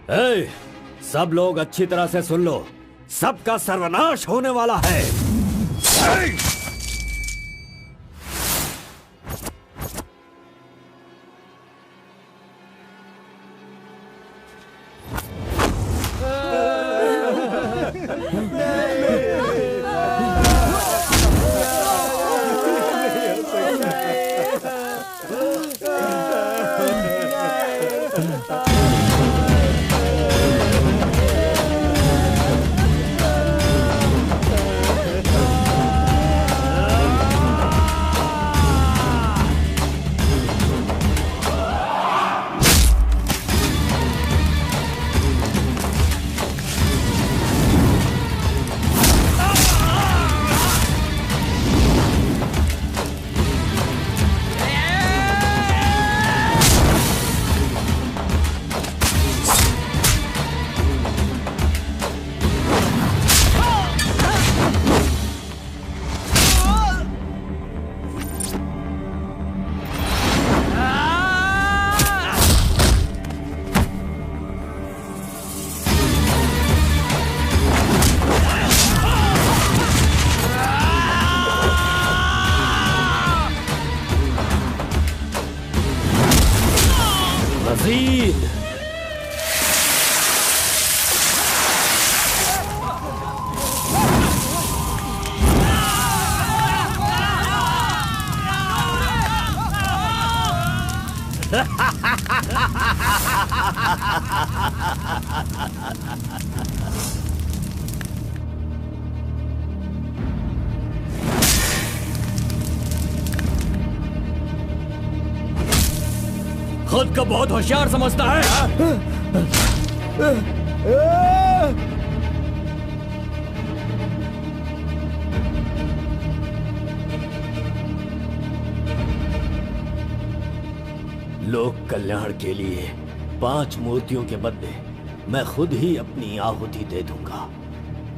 ए, सब लोग अच्छी तरह से सुन लो, सबका सर्वनाश होने वाला है। मजीद खुद को बहुत होशियार समझता है। लोक कल्याण के लिए 5 मूर्तियों के बदले मैं खुद ही अपनी आहुति दे दूंगा,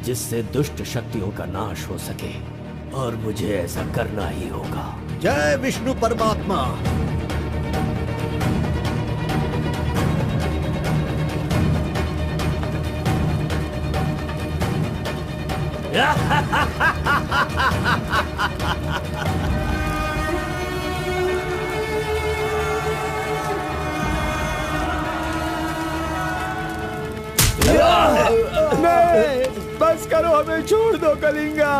जिससे दुष्ट शक्तियों का नाश हो सके, और मुझे ऐसा करना ही होगा। जय विष्णु परमात्मा। नहीं, बस करो, हमें छोड़ दो कलिंगा,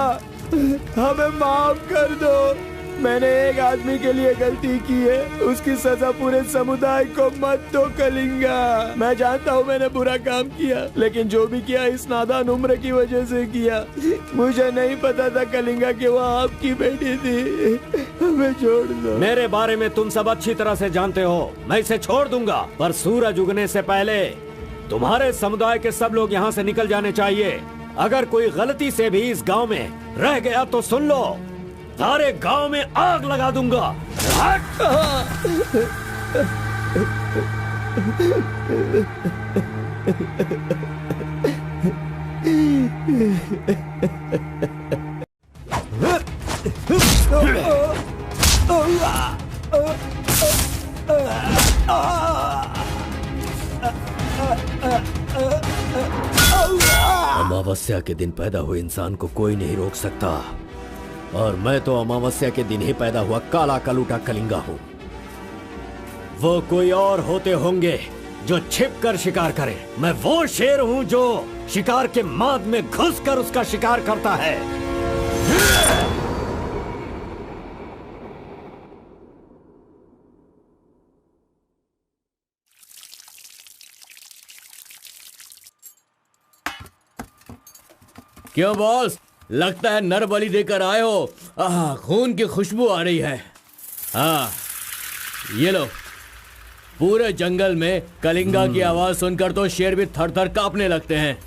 हमें माफ कर दो। मैंने एक आदमी के लिए गलती की है, उसकी सजा पूरे समुदाय को मत दो कलिंगा। मैं जानता हूँ मैंने बुरा काम किया, लेकिन जो भी किया इस नादान उम्र की वजह से किया। मुझे नहीं पता था कलिंगा कि वो आपकी बेटी थी। हमें छोड़ दो। मेरे बारे में तुम सब अच्छी तरह से जानते हो, मैं इसे छोड़ दूंगा, पर सूरज उगने से पहले तुम्हारे समुदाय के सब लोग यहाँ से निकल जाने चाहिए। अगर कोई गलती से भी इस गांव में रह गया तो सुन लो, सारे गांव में आग लगा दूंगा। अमावस्या के दिन पैदा हुए इंसान को कोई नहीं रोक सकता, और मैं तो अमावस्या के दिन ही पैदा हुआ काला कलूटा कलिंगा हूँ। वो कोई और होते होंगे जो छिपकर शिकार करे, मैं वो शेर हूँ जो शिकार के माद में घुसकर उसका शिकार करता है। क्यों बॉस, लगता है नर बलि देकर आए हो। खून की खुशबू आ रही है। हाँ, ये लो। पूरे जंगल में कलिंगा की आवाज सुनकर तो शेर भी थर थर कांपने लगते हैं।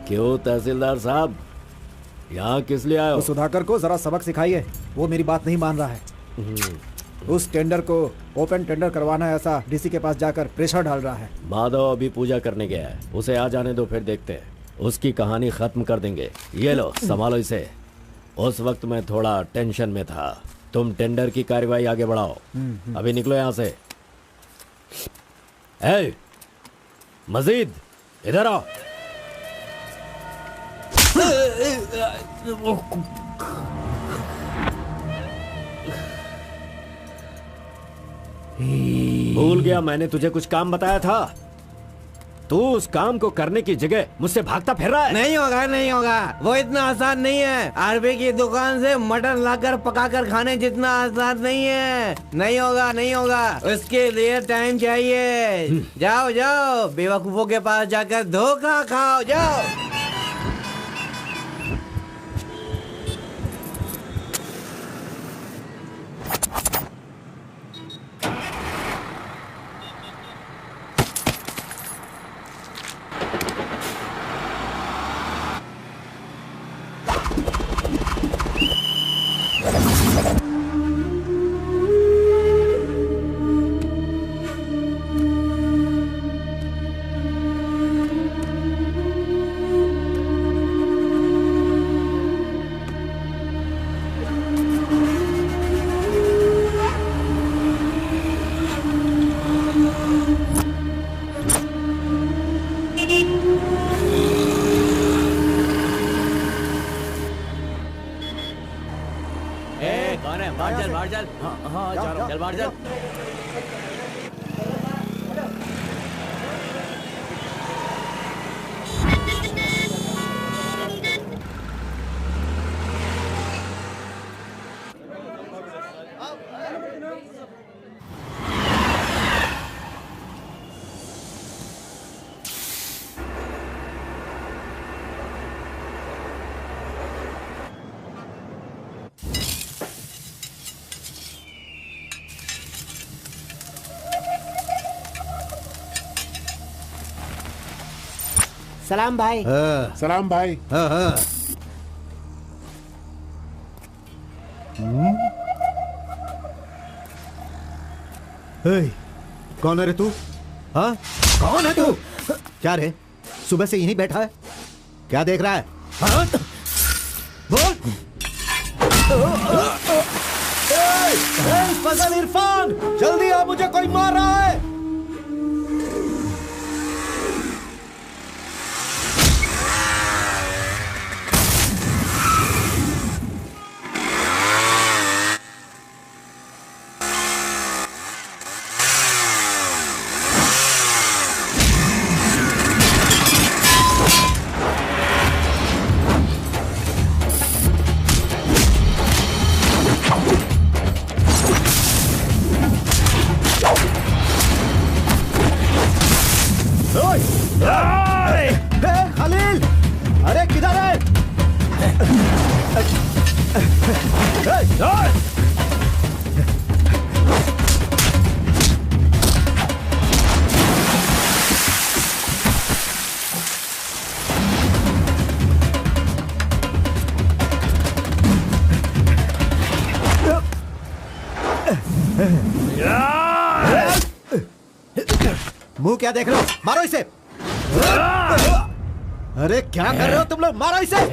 क्यों तहसीलदार साहब, यहाँ किस लिए आए हो? सुधाकर को जरा सबक सिखाइए, वो मेरी बात नहीं मान रहा है। उस टेंडर को ओपन टेंडर करवाना है, ऐसा डीसी के पास जाकर प्रेशर डाल रहा है। माधव अभी पूजा करने गया है, उसे आ जाने दो, फिर देखते हैं। उसकी कहानी खत्म कर देंगे। ये लो, संभालो इसे। उस वक्त मैं थोड़ा टेंशन में था। तुम टेंडर की कार्यवाही आगे बढ़ाओ। अभी निकलो यहां से। ए, मजीद इधर आओ। भूल गया मैंने तुझे कुछ काम बताया था। तू उस काम को करने की जगह मुझसे भागता फिर रहा है। नहीं होगा, नहीं होगा। वो इतना आसान नहीं है। आरबी की दुकान से मटन लाकर पकाकर खाने जितना आसान नहीं है। नहीं होगा, नहीं होगा। उसके लिए टाइम चाहिए। जाओ जाओ, बेवकूफों के पास जाकर धोखा खाओ। जाओ। कौन है? बाहर चल, बाहर चल। हाँ, जा रहा हूँ। चल बाहर चल। सलाम भाई। सलाम भाई। कौन है रे तू? हाँ, कौन है तू? क्या रे, सुबह से यहीं बैठा है? क्या देख रहा है? हाँ? बोल। फजल इरफान, जल्दी आ, मुझे कोई मार रहा है। खलील, अरे किधर है? मुंह क्या देख रहे हो? मारो इसे। अरे क्या कर रहे हो तुम लोग? मारो इसे।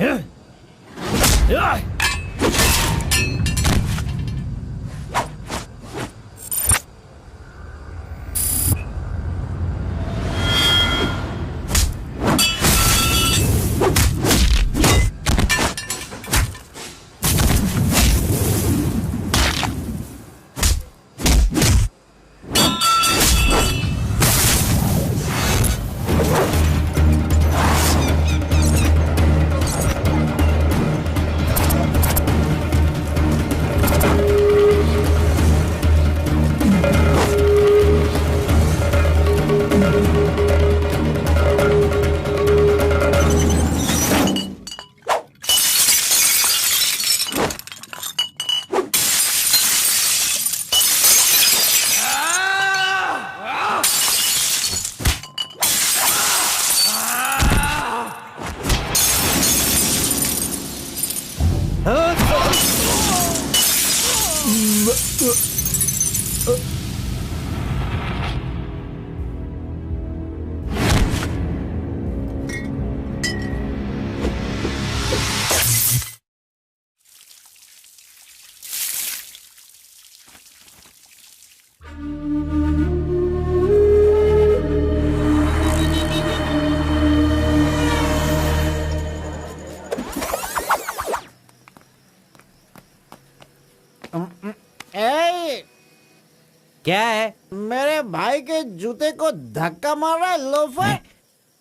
क्या है? मेरे भाई के जूते को धक्का मार रहा है लोफर।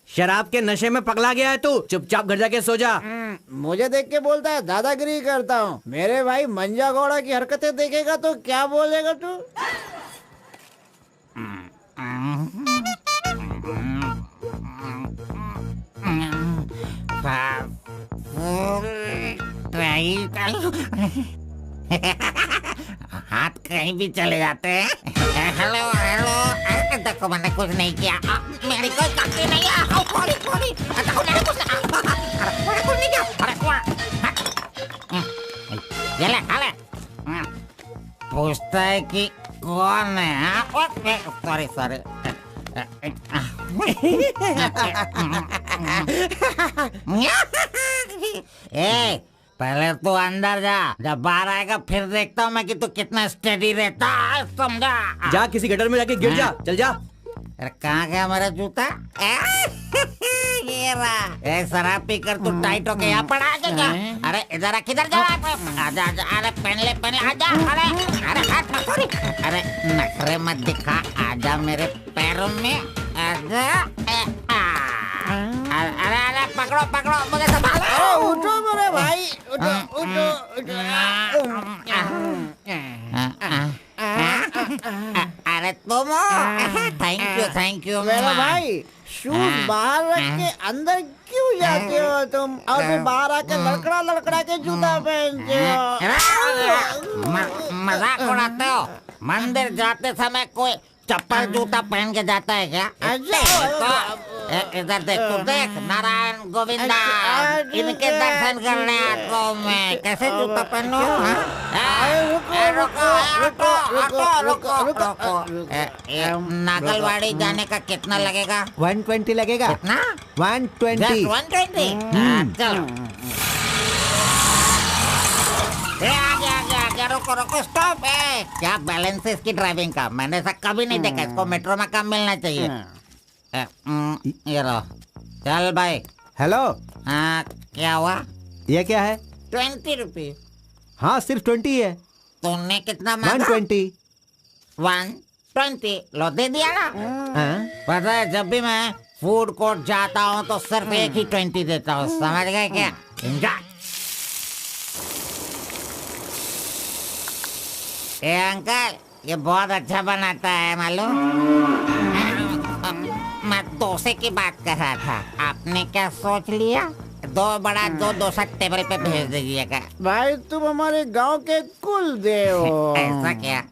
शराब के नशे में पगला गया है तू। चुपचाप घर जाके सो जा। मुझे देख के बोलता है दादागिरी करता हूँ। मेरे भाई मंजा घोड़ा की हरकतें देखेगा तो क्या बोलेगा तू? हाथ कहीं भी चले जाते हैं। हेलो हेलो, देखो मैंने कुछ नहीं किया, मेरी कोई गलती नहीं है। देखो मैंने कुछ नहीं किया। ये ले, खा ले। पूछता है कि कौन है? सॉरी ए, पहले तू अंदर जा, जब बाहर आएगा फिर देखता हूँ मैं कि तू कितना स्टेडी रहता है, समझा? जा किसी गटर में जाके गिर जा। चल जा। अरे कहाँ गया मेरा जूता? ये रहा। शराब पी कर तू टाइट होके यहाँ पड़ा है क्या? अरे इधर किधर जा रहा है? आजा आजा, अरे पहन ले आजा। अरे हाथ मत छोड़ी। अरे नखरे मत दिखा, आजा मेरे पैरों में आजा। अरे पकड़ो मुझे संभालो। उठो मेरे भाई, उठो। अरे तुम थैंक यू मेरे भाई, शूज बाहर रख के अंदर क्यों जाते हो तुम? और फिर बाहर आके लड़खड़ा के जूता पहनते हो। मजाक उड़ाते हो? मंदिर जाते समय कोई चप्पल जूता पहन के जाता है क्या? इधर देख, तू देख, नारायण गोविंदा इनके दर्शन करने आता हूँ मैं। कैसे जूता पहनो? नागलवाड़ी जाने का कितना लगेगा? 120 लगेगा। कितना? 120। 120। चलो आगे रुको स्टॉप है। क्या बैलेंस है इसकी ड्राइविंग का? मैंने ऐसा कभी नहीं देखा। इसको मेट्रो में काम मिलना चाहिए। ये लो, चल भाई। हेलो। हाँ, क्या हुआ? ये क्या है? 20 रुपये। हाँ, सिर्फ 20 है। तुमने कितना मांगा? 120। 120 लो, दे दिया ना। हाँ? पता है, जब भी मैं फूड कोर्ट जाता हूँ तो सिर्फ एक ही 20 देता हूँ, समझ गए क्या? ए अंकल, ये बहुत अच्छा बनाता है मालूम। मैं डोसे की बात कर रहा था, आपने क्या सोच लिया? 2 बड़ा 2 डोसा टेबल पे भेज दीजिएगा। भाई तुम हमारे गांव के कुल देव हो। ऐसा क्या?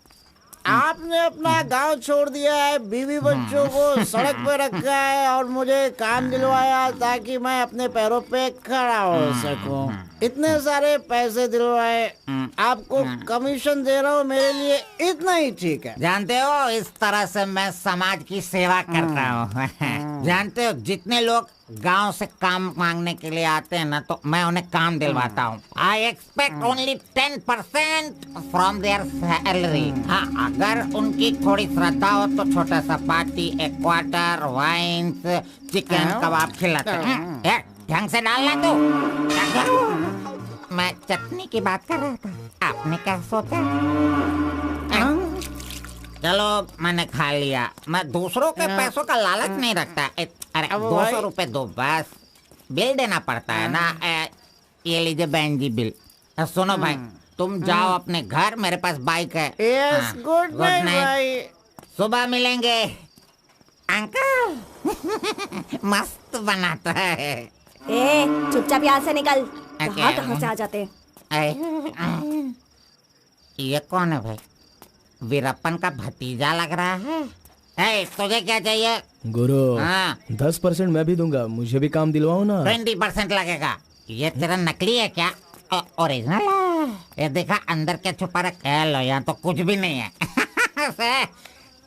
आपने अपना गांव छोड़ दिया है, बीवी बच्चों को सड़क पे रखा है और मुझे काम दिलवाया ताकि मैं अपने पैरों पे खड़ा हो सकूं। इतने सारे पैसे दिलवाए, आपको कमीशन दे रहा हूँ, मेरे लिए इतना ही ठीक है। जानते हो, इस तरह से मैं समाज की सेवा करता हूँ। जानते हो, जितने लोग गांव से काम मांगने के लिए आते हैं ना, तो मैं उन्हें काम दिलवाता हूँ। I expect only 10% from there salary. हाँ, अगर उनकी थोड़ी श्रद्धा हो तो छोटा सा पार्टी, एक क्वार्टर, वाइन्स, चिकन कबाब खिलाते हैं। ढंग से डालना तू। मैं चटनी की बात कर रहा था, आपने क्या सोचा? चलो मैंने खा लिया। मैं दूसरों के पैसों का लालच नहीं रखता। अरे 200 रुपए दो बस, बिल देना पड़ता है ना। ये लीजिए बहन जी बिल। सुनो भाई, तुम जाओ अपने घर, मेरे पास बाइक है। यस, गुड नाइट भाई। सुबह मिलेंगे। अंकल मस्त बनाता है। ए, चुपचाप यहाँ से निकल। कहाँ से आ जाते? ये कौन है भाई? वीरप्पन का भतीजा लग रहा है। तुझे क्या चाहिए? गुरु, हाँ। 10% मैं भी दूंगा, मुझे भी काम दिलवाओ ना। 20% लगेगा। ये तेरा नकली है क्या? ओरिजिनल है। ये देखा अंदर क्या छुपा रखा है? लो, यहाँ तो कुछ भी नहीं है।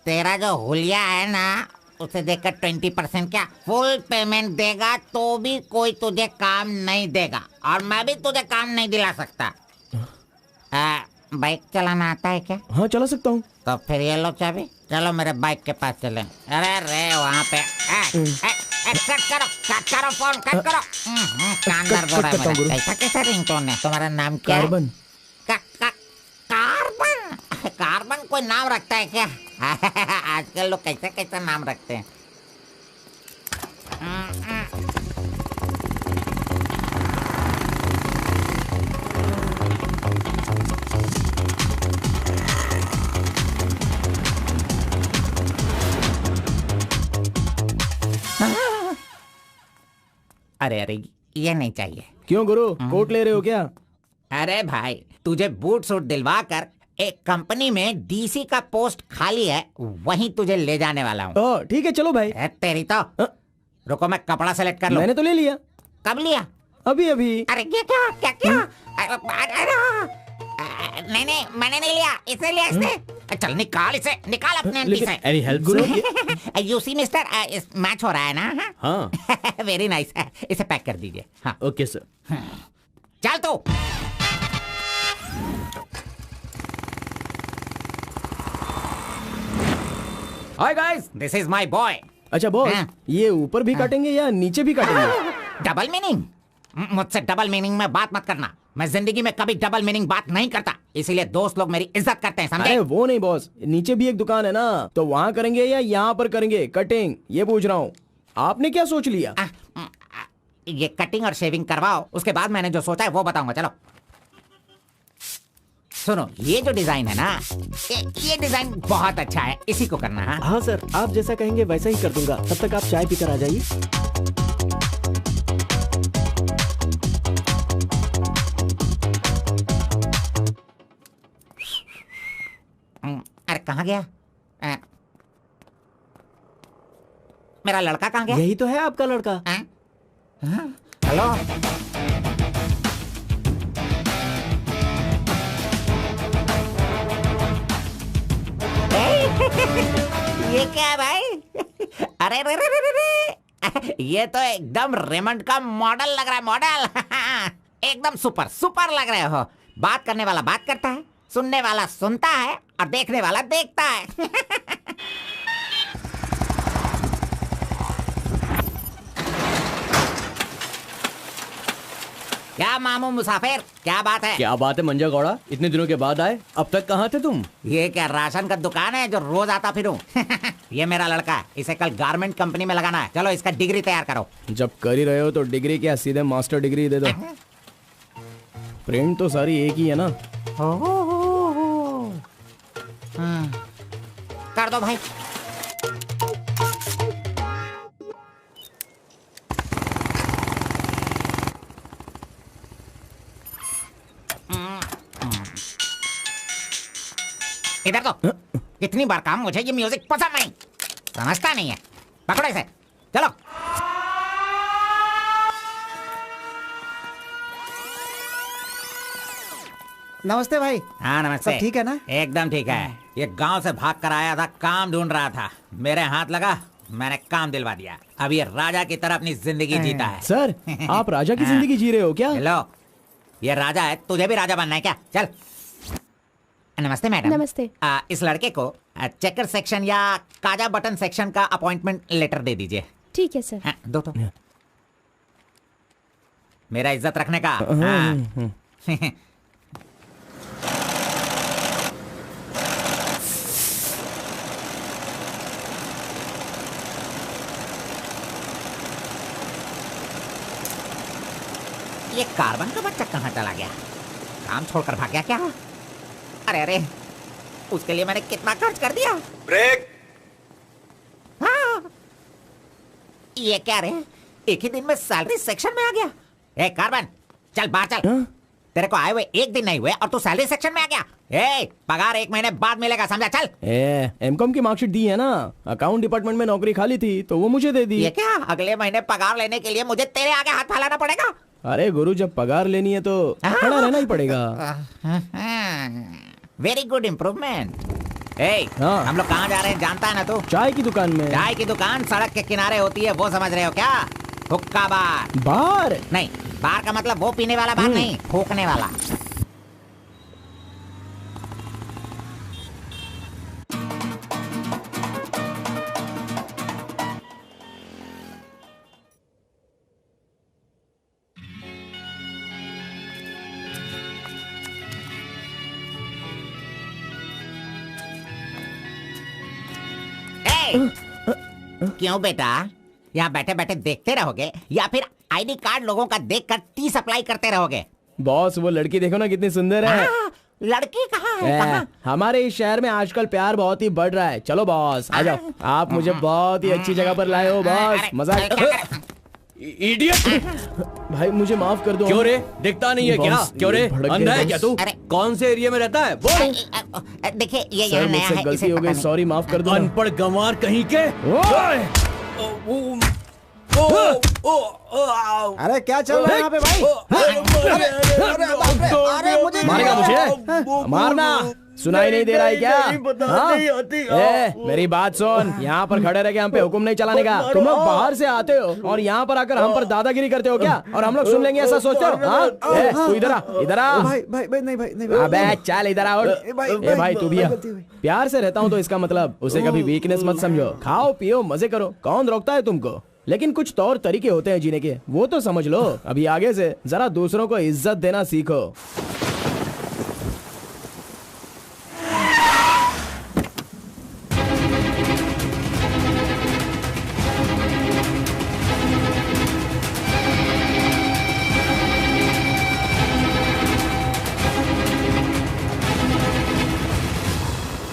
तेरा जो हुलिया है ना, उसे देखकर 20% क्या फुल पेमेंट देगा तो भी कोई तुझे काम नहीं देगा, और मैं भी तुझे काम नहीं दिला सकता। बाइक चलाना आता है क्या? हाँ, चला सकता हूँ। तो फिर ये लो चाबी, चलो मेरे बाइक के पास चलें। अरे वहाँ पे कट करो फोन, कट करो। कांदर बोल रहा है मेरा। ऐसा कैसा रिंगटोन है? तुम्हारा नाम क्या है? कार्बन। कार्बन? कार्बन कोई नाम रखता है क्या? आजकल लोग कैसे कैसे नाम रखते हैं। अरे अरे ये नहीं चाहिए। क्यों गुरु, कोट ले रहे हो क्या? अरे भाई, तुझे बूट सूट दिलवा कर एक कंपनी में डीसी का पोस्ट खाली है, वहीं तुझे ले जाने वाला हूँ। ओह ठीक है, चलो भाई। तेरी तो रुको, मैं कपड़ा सेलेक्ट कर लूं। मैंने तो ले लिया। कब लिया? अभी अभी। अरे ये क्या क्या क्या? नहीं नहीं, मैंने नहीं लिया, इसे लिया इसने। चल निकाल इसे, निकाल अपने एमपी से। Any help Guru? You see mister, match हो रहा है ना? हाँ। वेरी नाइस, इसे पैक कर दीजिए। हाँ ओके सर। चल तू। Hi guys, this is my boy. अच्छा बॉस, ये ऊपर भी काटेंगे या नीचे भी काटेंगे? Double meaning? मुझसे डबल मीनिंग में बात मत करना। मैं जिंदगी में कभी डबल मीनिंग बात नहीं करता, इसीलिए दोस्त लोग मेरी इज्जत करते हैं, समझे? अरे वो नहीं बॉस, नीचे भी एक दुकान है ना, तो वहाँ करेंगे या यहाँ पर करेंगे कटिंग, ये पूछ रहा हूँ। आपने क्या सोच लिया? ये कटिंग और शेविंग करवाओ, उसके बाद मैंने जो सोचा है वो बताऊंगा। चलो सुनो, ये जो डिजाइन है ना, ये डिजाइन बहुत अच्छा है, इसी को करना है। हाँ सर, आप जैसा कहेंगे वैसा ही कर दूंगा। तब तक आप चाय पीकर आ जाइए। अरे कहाँ गया? मेरा लड़का कहाँ गया? यही तो है आपका लड़का। हेलो। ये क्या है भाई? अरे रे रे रे रे रे। ये तो एकदम रेमंड का मॉडल लग रहा है, मॉडल। एकदम सुपर सुपर लग रहे हो। बात करने वाला बात करता है, सुनने वाला सुनता है और देखने वाला देखता है। क्या मामू मुसाफिर, क्या बात है? क्या बात है मंजा गौड़ा, इतने दिनों के बाद आए, अब तक कहाँ थे तुम? ये क्या राशन का दुकान है जो रोज आता फिरूं? ये मेरा लड़का है, इसे कल गारमेंट कंपनी में लगाना है। चलो इसका डिग्री तैयार करो। जब कर ही रहे हो तो डिग्री क्या, सीधे मास्टर डिग्री दे दो। प्रिंट तो सारी एक ही है ना। कर दो भाई। इधर तो। कितनी बार काम, मुझे ये म्यूजिक पसंद नहीं, समझता नहीं है। पकड़ो इसे, चलो। नमस्ते भाई। हाँ नमस्ते। सब ठीक है ना? एकदम ठीक है। ये गांव से भाग कर आया था, काम ढूंढ रहा था, मेरे हाथ लगा, मैंने काम दिलवा दिया। अब ये राजा की तरह अपनी जिंदगी जीता है। सर, आप राजा की जिंदगी जी रहे हो क्या? लो, ये राजा है, तुझे भी राजा बनना है क्या? चल। नमस्ते मैडम। नमस्ते। इस लड़के को चेकर सेक्शन या काजा बटन सेक्शन का अपॉइंटमेंट लेटर दे दीजिए। ठीक है सर। हाँ, दो तो। मेरा इज्जत रखने का। हाँ। ये कार्बन का बच्चा कहाँ चला गया? काम छोड़कर भाग गया क्या? अरे अरे, उसके लिए मैंने कितना खर्च कर दिया। ब्रेक। हाँ। ये क्या रे, एक ही दिन में सैलरी सेक्शन में आ गया। ए कार्बन, चल बाहर चल। तेरे को आए हुए एक दिन नहीं हुए और तू सैलरी सेक्शन में आ गया। ए, पगार 1 महीने बाद मिलेगा, समझा? चल। एमकॉम की मार्कशीट दी है ना, अकाउंट डिपार्टमेंट में नौकरी खाली थी तो वो मुझे दे दी। ये क्या, अगले महीने पगार लेने के लिए मुझे तेरे आगे हाथ फैलाना पड़ेगा? अरे गुरु, जब पगार लेनी है तो खड़ा रहना ही पड़ेगा। Very good improvement. हाँ। हम लोग कहाँ जा रहे हैं जानता है ना तू? चाय की दुकान में। चाय की दुकान सड़क के किनारे होती है, वो समझ रहे हो क्या? हुक्का बार। बार नहीं, बार का मतलब वो पीने वाला बार नहीं, फूकने वाला। क्यों बेटा, यहाँ बैठे बैठे देखते रहोगे या फिर आईडी कार्ड लोगों का देखकर टी सप्लाई करते रहोगे? बॉस वो लड़की देखो ना कितनी सुंदर है। लड़की कहाँ है? कहाँ? हमारे इस शहर में आजकल प्यार बहुत ही बढ़ रहा है। चलो बॉस आ जाओ, आप मुझे बहुत ही अच्छी जगह पर लाए हो बॉस। मजा इडियट! भाई मुझे माफ कर दो। क्यों रे, दिखता नहीं है क्या? क्यों रे, अंधा है क्या तू? कौन से एरिया में रहता है बोल? देखिए ये सर यहाँ नया मुझसे है, गलती इसे हो पता गई, नहीं। सॉरी माफ कर दो। अनपढ़ गंवार कहीं के। अरे क्या चल रहा है यहाँ पे भाई? अरे मुझे मारेगा मुझे? मारना सुनाई नहीं दे रहा है क्या? हाँ? मेरी बात सुन, यहाँ पर खड़े रह के हम पे हुक्म नहीं चलाने का। तुम लोग बाहर से आते हो और यहाँ पर आकर हम पर दादागिरी करते हो क्या? और हम लोग सुन लेंगे ऐसा सोचते हो? हाँ? तू इधर आ, इधर आ। भाई भाई भाई नहीं भाई नहीं। अबे चल इधर आओ। भाई तू भी आ। प्यार से रहता हूँ तो इसका मतलब उसे कभी वीकनेस मत समझो। खाओ पियो मजे करो, कौन रोकता है तुमको? लेकिन कुछ तौर तरीके होते हैं जीने के, वो तो समझ लो। अभी आगे से जरा दूसरों को इज्जत देना सीखो।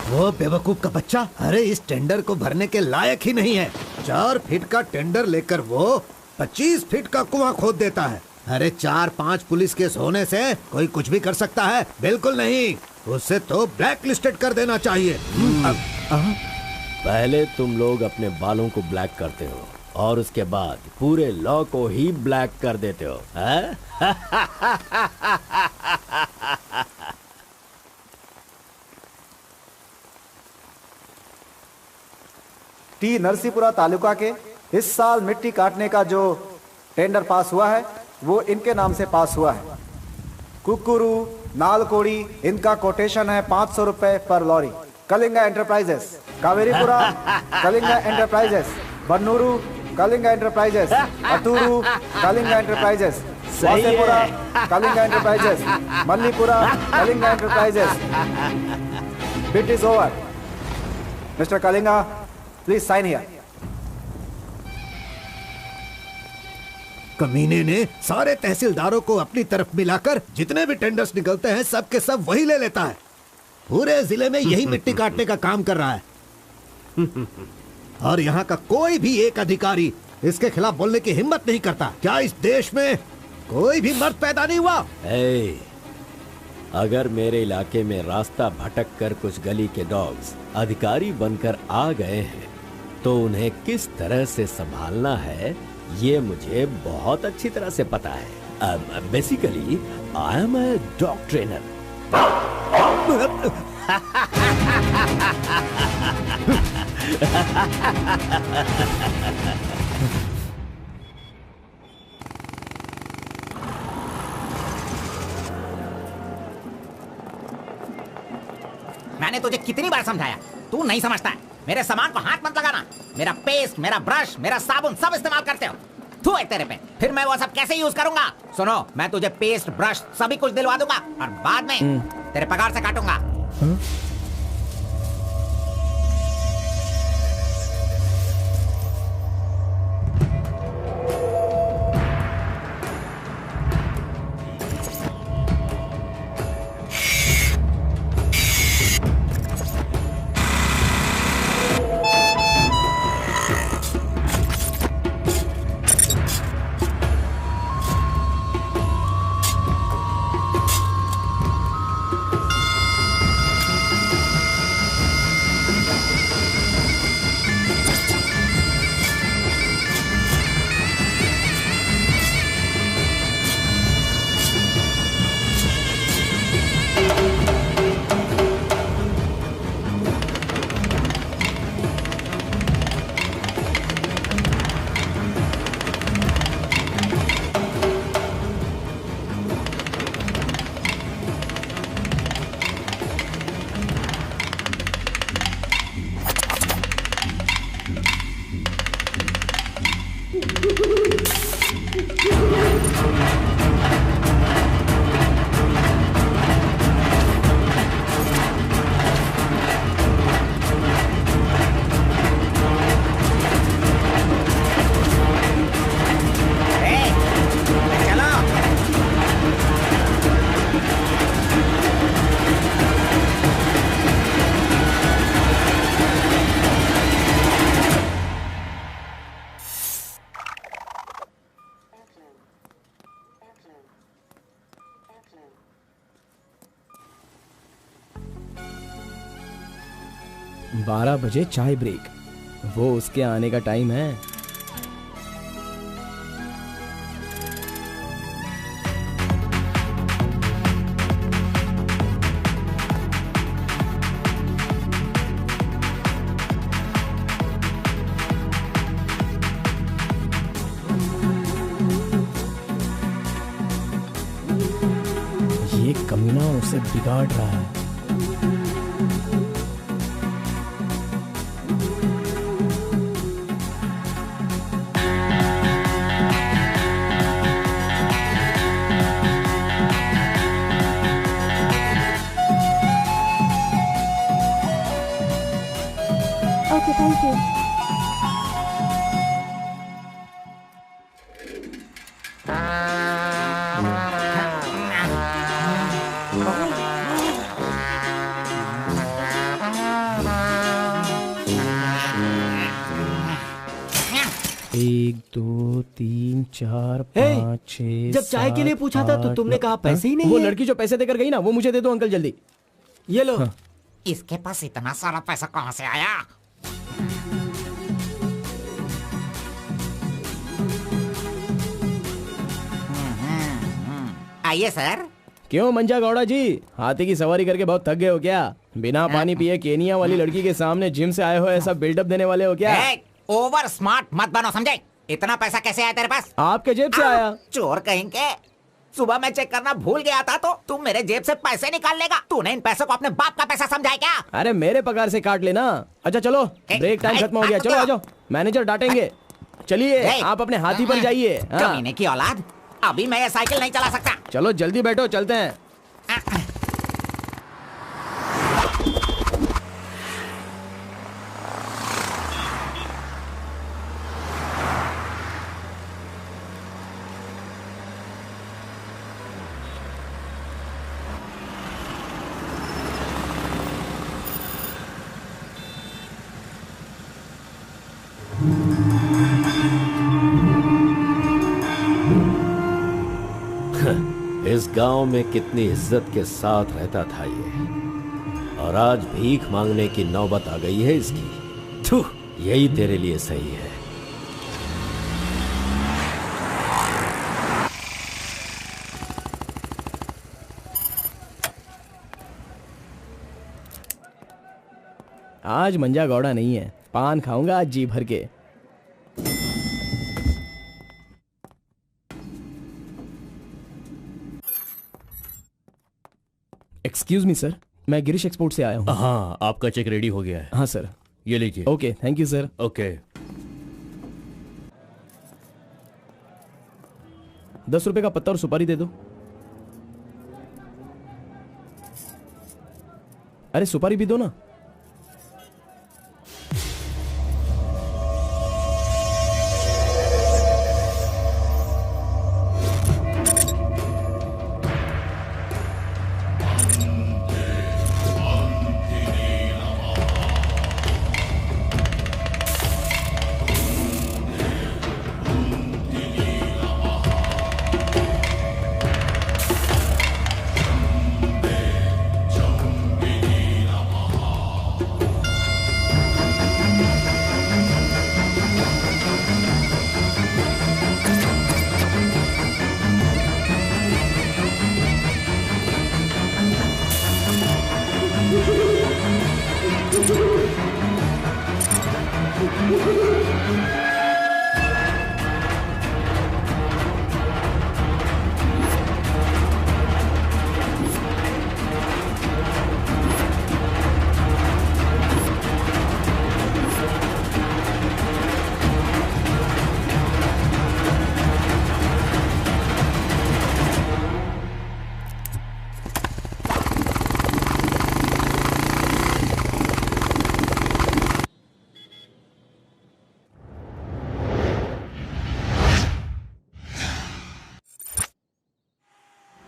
वो बेवकूफ का बच्चा, अरे इस टेंडर को भरने के लायक ही नहीं है। 4 फीट का टेंडर लेकर वो 25 फीट का कुआं खोद देता है। अरे 4-5 पुलिस केस होने से कोई कुछ भी कर सकता है? बिल्कुल नहीं, उसे तो ब्लैक लिस्टेड कर देना चाहिए। पहले तुम लोग अपने बालों को ब्लैक करते हो और उसके बाद पूरे लॉ को ही ब्लैक कर देते हो, हैं? टी नरसीपुरा तालुका के इस साल मिट्टी काटने का जो टेंडर पास हुआ है वो इनके नाम से पास हुआ है। कुकुरू, नालकोड़ी, इनका कोटेशन है 500 रुपए पर lorry. Kalinga Enterprises, Kaveripura Kalinga Enterprises, Bannur Kalinga Enterprises, Attur Kalinga Enterprises, Vasepura Kalinga Enterprises, Mallipura Kalinga Enterprises. Bid is over. Mister Kalinga, please sign here. कमीने ने सारे तहसीलदारों को अपनी तरफ मिलाकर जितने भी टेंडर्स निकलते हैं सब के सब वही ले लेता है। पूरे जिले में यही मिट्टी काटने का काम कर रहा है और यहाँ का कोई भी एक अधिकारी इसके खिलाफ बोलने की हिम्मत नहीं करता। क्या इस देश में कोई भी मर्द पैदा नहीं हुआ? अगर मेरे इलाके में रास्ता भटक कर कुछ गली के डॉग्स अधिकारी बनकर आ गए हैं तो उन्हें किस तरह से संभालना है ये मुझे बहुत अच्छी तरह से पता है। Basically I am a dog trainer. मैंने तुझे कितनी बार समझाया, तू नहीं समझता है। मेरे सामान को हाथ मत लगाना। मेरा पेस्ट, मेरा ब्रश, मेरा साबुन सब इस्तेमाल करते हो। थू है तेरे पे, फिर मैं वो सब कैसे यूज करूंगा? सुनो, मैं तुझे पेस्ट, ब्रश सभी कुछ दिलवा दूंगा और बाद में तेरे पगार से काटूंगा। 12 बजे चाय ब्रेक, वो उसके आने का टाइम है। ये कमीना उसे बिगाड़ रहा है। Okay, thank you. एक, दो, तीन, चार, हे, 5, 6, जब चाय के लिए पूछा था तो तुमने कहा पैसे ही नहीं वो है। लड़की जो पैसे देकर गई ना, वो मुझे दे दो अंकल जल्दी। ये लो। इसके पास इतना सारा पैसा कहाँ से आया? आइए सर। क्यों मंजा गौड़ा जी, हाथी की सवारी करके बहुत थक गए हो क्या? बिना पानी पिए केनिया वाली लड़की के सामने जिम से आए हो, ऐसा बिल्डअप देने वाले हो क्या? ओवर स्मार्ट मत बनो, समझे? इतना पैसा कैसे आया तेरे पास? आपके जेब से आया। चोर कहेंगे। सुबह मैं चेक करना भूल गया था तो तुम मेरे जेब से पैसे निकाल लेगा। तूने इन पैसों को अपने बाप का पैसा समझा है क्या? अरे मेरे पगार से काट लेना। अच्छा चलो, ब्रेक टाइम खत्म हो गया, चलो आ जाओ, मैनेजर डांटेंगे। चलिए आप अपने हाथी पर जाइए। कमीने की औलाद, अभी मैं ये साइकिल नहीं चला सकता। चलो जल्दी बैठो, चलते हैं। इस गांव में कितनी इज्जत के साथ रहता था ये, और आज भीख मांगने की नौबत आ गई है इसकी। थू, यही तेरे लिए सही है। आज मंजा गौड़ा नहीं है, पान खाऊंगा आज जी भर के। एक्सक्यूज मी सर, मैं गिरीश एक्सपोर्ट से आया हूँ। हाँ, आपका चेक रेडी हो गया है। हाँ सर। ये लीजिए। Okay, thank you sir. Okay. 10 रुपए का पत्ता और सुपारी दे दो। अरे सुपारी भी दो ना।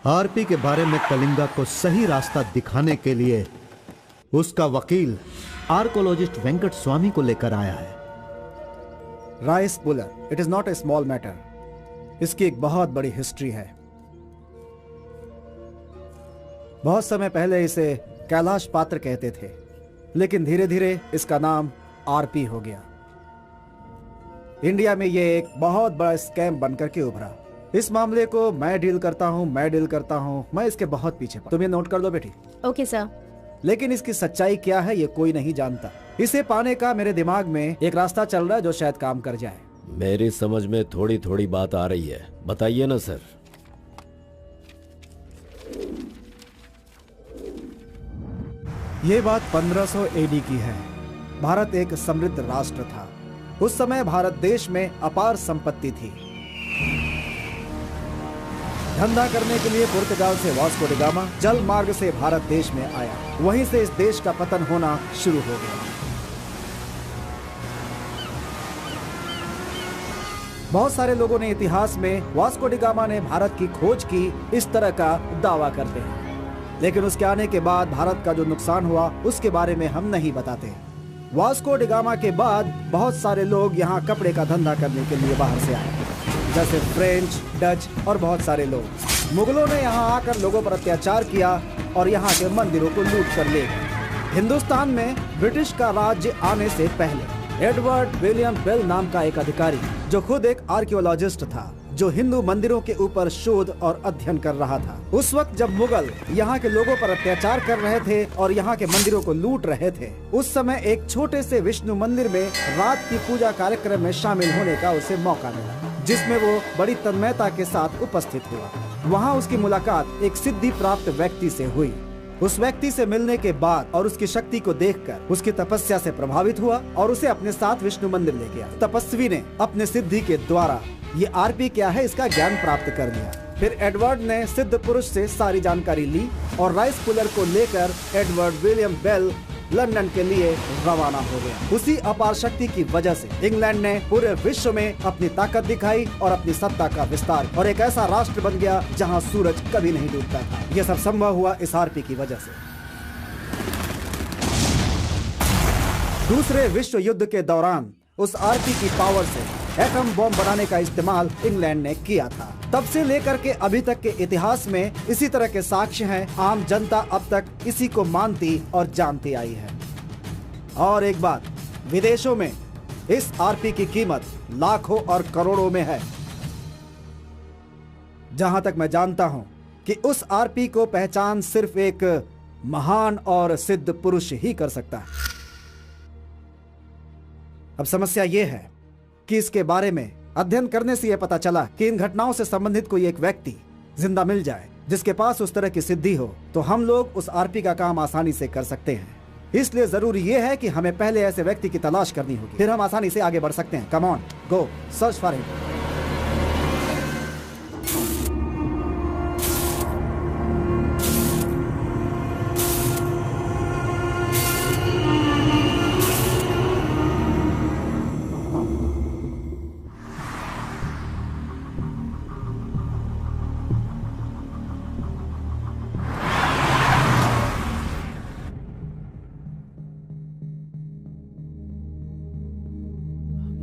आरपी के बारे में कलिंगा को सही रास्ता दिखाने के लिए उसका वकील आर्कोलॉजिस्ट वेंकट स्वामी को लेकर आया है। Rice puller, it is not a small matter. इसकी एक बहुत बड़ी हिस्ट्री है। बहुत समय पहले इसे कैलाश पात्र कहते थे। लेकिन धीरे धीरे इसका नाम आरपी हो गया। इंडिया में ये एक बहुत बड़ा स्कैम बनकर के उभरा। इस मामले को मैं डील करता हूँ, मैं इसके बहुत पीछे तुम ये नोट कर लो बेटी। Okay sir. लेकिन इसकी सच्चाई क्या है ये कोई नहीं जानता। इसे पाने का मेरे दिमाग में एक रास्ता चल रहा है जो शायद काम कर जाए। मेरी समझ में थोड़ी थोड़ी बात आ रही है, बताइए ना सर। ये बात 1500 एडी की है। भारत एक समृद्ध राष्ट्र था। उस समय भारत देश में अपार संपत्ति थी। धंधा करने के लिए पुर्तगाल से वास्को डी गामा जल मार्ग से भारत देश में आया। वहीं से इस देश का पतन होना शुरू हो गया। बहुत सारे लोगों ने इतिहास में वास्को डी गामा ने भारत की खोज की इस तरह का दावा करते हैं, लेकिन उसके आने के बाद भारत का जो नुकसान हुआ उसके बारे में हम नहीं बताते। वास्को डी गामा के बाद बहुत सारे लोग यहाँ कपड़े का धंधा करने के लिए बाहर से आए, जैसे फ्रेंच, डच और बहुत सारे लोग। मुगलों ने यहाँ आकर लोगों पर अत्याचार किया और यहाँ के मंदिरों को लूट कर ले गए। हिंदुस्तान में ब्रिटिश का राज्य आने से पहले एडवर्ड विलियम बेल नाम का एक अधिकारी, जो खुद एक आर्कियोलॉजिस्ट था, जो हिंदू मंदिरों के ऊपर शोध और अध्ययन कर रहा था। उस वक्त जब मुगल यहाँ के लोगों पर अत्याचार कर रहे थे और यहाँ के मंदिरों को लूट रहे थे, उस समय एक छोटे से विष्णु मंदिर में रात की पूजा कार्यक्रम में शामिल होने का उसे मौका मिला, जिसमें वो बड़ी तन्मयता के साथ उपस्थित हुआ। वहाँ उसकी मुलाकात एक सिद्धि प्राप्त व्यक्ति से हुई। उस व्यक्ति से मिलने के बाद और उसकी शक्ति को देखकर उसकी तपस्या से प्रभावित हुआ और उसे अपने साथ विष्णु मंदिर ले गया। तपस्वी ने अपने सिद्धि के द्वारा ये आरपी क्या है इसका ज्ञान प्राप्त कर लिया। फिर एडवर्ड ने सिद्ध पुरुष से सारी जानकारी ली और राइस पुलर को लेकर एडवर्ड विलियम बेल लंदन के लिए रवाना हो गया। उसी अपार शक्ति की वजह से इंग्लैंड ने पूरे विश्व में अपनी ताकत दिखाई और अपनी सत्ता का विस्तार, और एक ऐसा राष्ट्र बन गया जहां सूरज कभी नहीं डूबता था। यह सब संभव हुआ इस आरपी की वजह से। दूसरे विश्व युद्ध के दौरान उस आरपी की पावर से एटम बॉम्ब बनाने का इस्तेमाल इंग्लैंड ने किया था। तब से लेकर के अभी तक के इतिहास में इसी तरह के साक्ष्य हैं। आम जनता अब तक इसी को मानती और जानती आई है। और एक बात, विदेशों में इस आरपी की कीमत लाखों और करोड़ों में है। जहां तक मैं जानता हूं कि उस आरपी को पहचान सिर्फ एक महान और सिद्ध पुरुष ही कर सकता है। अब समस्या यह है कि इसके बारे में अध्ययन करने से यह पता चला कि इन घटनाओं से संबंधित कोई एक व्यक्ति जिंदा मिल जाए जिसके पास उस तरह की सिद्धि हो, तो हम लोग उस आरपी का काम आसानी से कर सकते हैं। इसलिए जरूरी यह है कि हमें पहले ऐसे व्यक्ति की तलाश करनी होगी, फिर हम आसानी से आगे बढ़ सकते हैं। Come on, go search for him.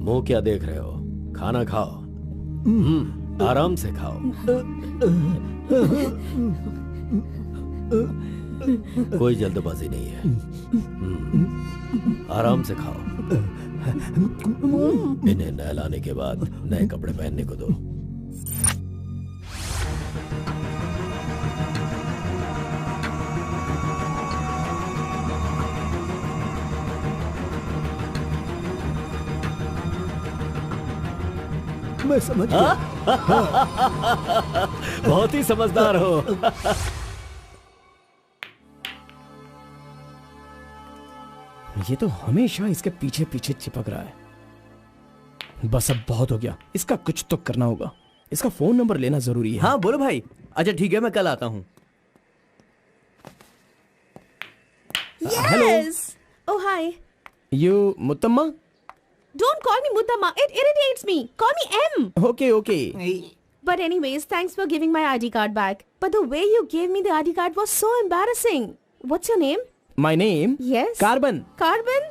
मुंह क्या देख रहे हो? खाना खाओ। आराम से खाओ। कोई जल्दबाजी नहीं है। आराम से खाओ। इन्हें नहलाने के बाद नए कपड़े पहनने को दो। मैं समझ गया। बहुत ही समझदार हो। ये तो हमेशा इसके पीछे पीछे चिपक रहा है। बस अब बहुत हो गया, इसका कुछ तो करना होगा। इसका फोन नंबर लेना जरूरी है। हाँ बोलो भाई। अच्छा ठीक है, मैं कल आता हूँ। Yes. Oh hi. You Muthamma? Don't call me Mutamma. It irritates me. Call me M. Okay, okay. But anyways, thanks for giving my ID card back. But the way you gave me the ID card was so embarrassing. What's your name? My name? Yes. Carbon. Carbon?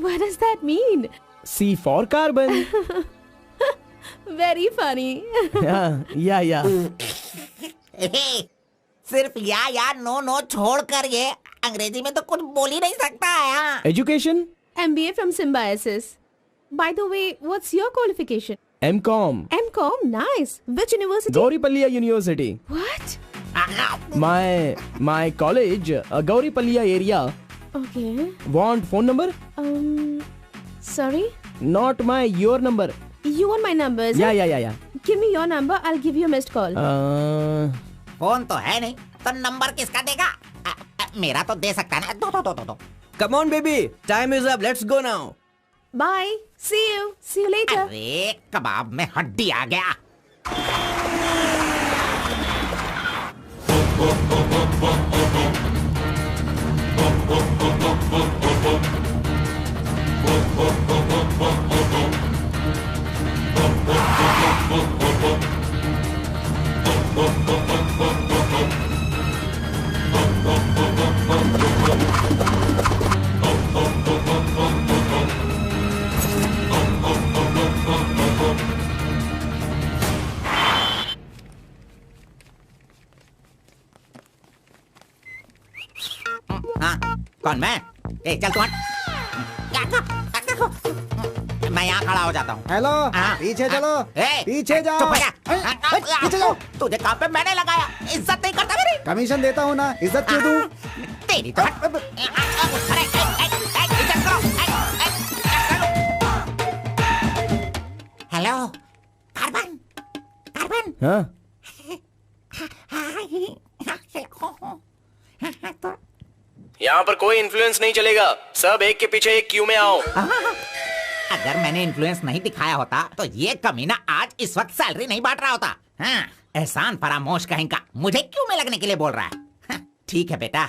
What does that mean? C for carbon. Very funny. Yeah. सिर्फ या no no छोड़ कर ये अंग्रेजी में तो कुछ बोल ही नहीं सकता है। Education? MBA from Symbiosis. By the way, what's your qualification? M.Com. M.Com, nice. Which university? Gauripalliya University. What? My college, Gauripalliya area. Okay. Want phone number? Sorry? Not your number. You want my number, is it? Yeah. Give me your number, I'll give you a missed call. Phone तो है नहीं, तो number किसका देगा? मेरा तो दे सकता है ना। दो। Come on, baby. Time is up. Let's go now. Bye. See you later. अरे कबाब में हड्डी आ गया। कौन मैं? चल तू मैं यहाँ खड़ा हो जाता हूँ। हेलो, पीछे चलो। पीछे जाओ। पीछे जाओ। तुझे काम पे मैंने लगाया, इज्जत नहीं करता मेरी। कमीशन देता हूँ ना, इज्जत क्यों दूँ? तेरी तो इज्जत करो। Hello, carbon. हाँ? यहाँ पर कोई इन्फ्लुएंस नहीं चलेगा। सब एक के पीछे एक क्यू में आओ। अगर मैंने इन्फ्लुएंस नहीं दिखाया होता तो ये कमीना आज इस वक्त सैलरी नहीं बांट रहा होता। हाँ, एहसान फरामोश कहेगा, मुझे क्यों में लगने के लिए बोल रहा है? हाँ, ठीक है बेटा,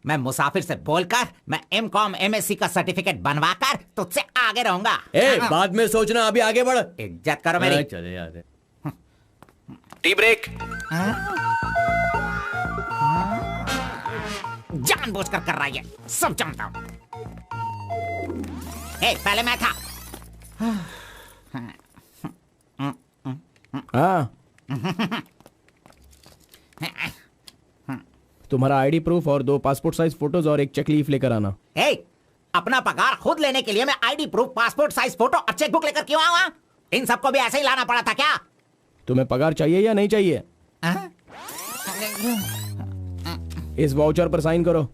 मैं मुसाफिर से बोलकर मैं M.Com MSc का सर्टिफिकेट बनवाकर तुझसे आगे रहूंगा। बाद में सोचना, अभी आगे बढ़। इज्जत करो मेरी। चले यार। Tea break. जानबूझकर कर रहा है, सब जानता हूँ। पहले मैं था। तुम्हारा आईडी प्रूफ और 2 पासपोर्ट साइज फोटोज और एक चेक लीफ लेकर आना। अपना पगार खुद लेने के लिए मैं ID proof, passport size photo और चेकबुक लेकर क्यों आऊँ? इन सबको भी ऐसे ही लाना पड़ा था क्या? तुम्हें पगार चाहिए या नहीं चाहिए? इस वाउचर पर साइन करो।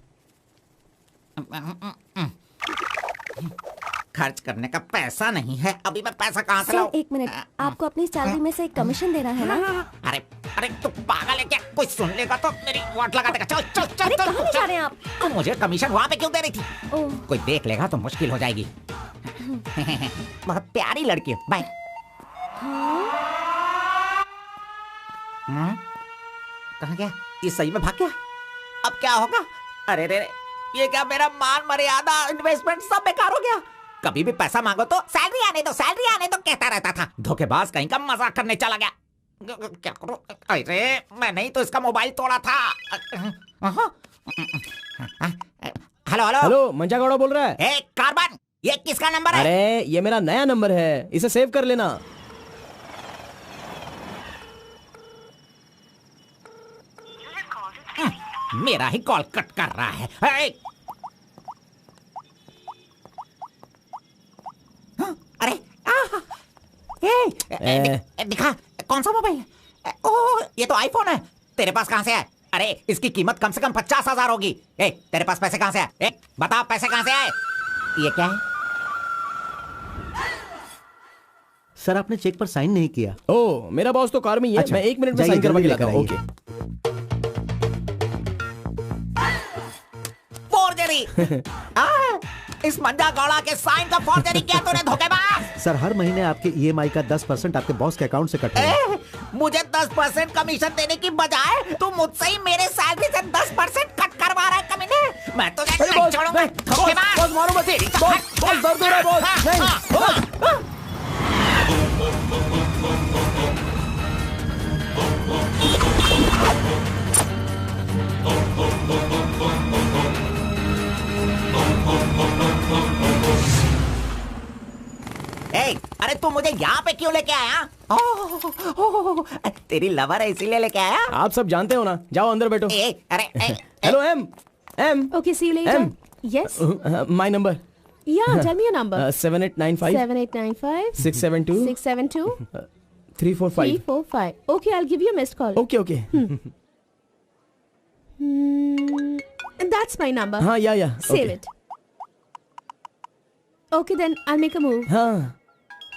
खर्च करने का पैसा नहीं है, अभी मैं पैसा कहाँ से लाऊं? 1 मिनट, आपको अपनी सैलरी में से एक कमीशन देना है ना? अरे तू पागल है क्या? कोई सुन लेगा तो मेरी वाट लगा देगा। चल। अरे कहाँ जा रहे हैं आप? तो मुझे कमीशन वहाँ पे क्यों दे रही थी? कोई देख लेगा तो मुश्किल हो जाएगी। बहुत प्यारी लड़की है। बाय। कहाँ गया? ये सही में भाग गया? अब क्या होगा? अरे रे, ये क्या मेरा मान मर्यादा इन्वेस्टमेंट सब बेकार हो गया। कभी भी पैसा मांगो तो सैलरी आने दो कहता रहता था। धोखेबाज कहीं का मजाक करने चला गया। क्या करूं? अरे मैंने ही तो इसका मोबाइल तोड़ा था। हेलो, मंजा गौड़ा बोल रहा है। कार्बन, ये किसका नंबर है? अरे ये मेरा नया नंबर है, इसे सेव कर लेना। मेरा ही कॉल कट कर रहा है। अरे दिखा, कौन सा मोबाइल? ओह, ये तो आईफोन है। तेरे पास कहां से है? अरे इसकी कीमत कम से कम 50,000 होगी। तेरे पास पैसे कहां से आए? बता, पैसे कहां से आए? ये क्या है? सर, आपने चेक पर साइन नहीं किया। ओह, मेरा बॉस तो कार में ही है। मैं 1 मिनट में साइन करवा के लाता हूं। ओके। फोर्जरी। इस मंजा गौड़ा के साइन का फोर्जरी किया तूने, धोखेबाज। सर, हर महीने आपके EMI का 10% आपके बॉस के अकाउंट से कटेगा। मुझे 10% कमीशन देने की बजाय तू मुझसे ही मेरे सैलरी से 10% कट करवा रहा है कमीने। मैं तुझे नहीं छोड़ूंगा, धोखेबाज। बॉस मारो मत। बॉस दर्द हो रहा है बॉस। नहीं। अरे तू मुझे यहाँ पे क्यों लेके आया? तेरी लवर है इसीलिए लेके आया? आप सब जानते हो ना। जाओ अंदर बैठो। अरे hello M, M. Okay, see you later. M. Yes. My number. Yeah, tell me your number. 7895 7895 672 672 345. 345. Okay, I'll give you a missed call. Okay. That's my number. हाँ, yeah. Save it. Okay, then I'll make a move. हाँ.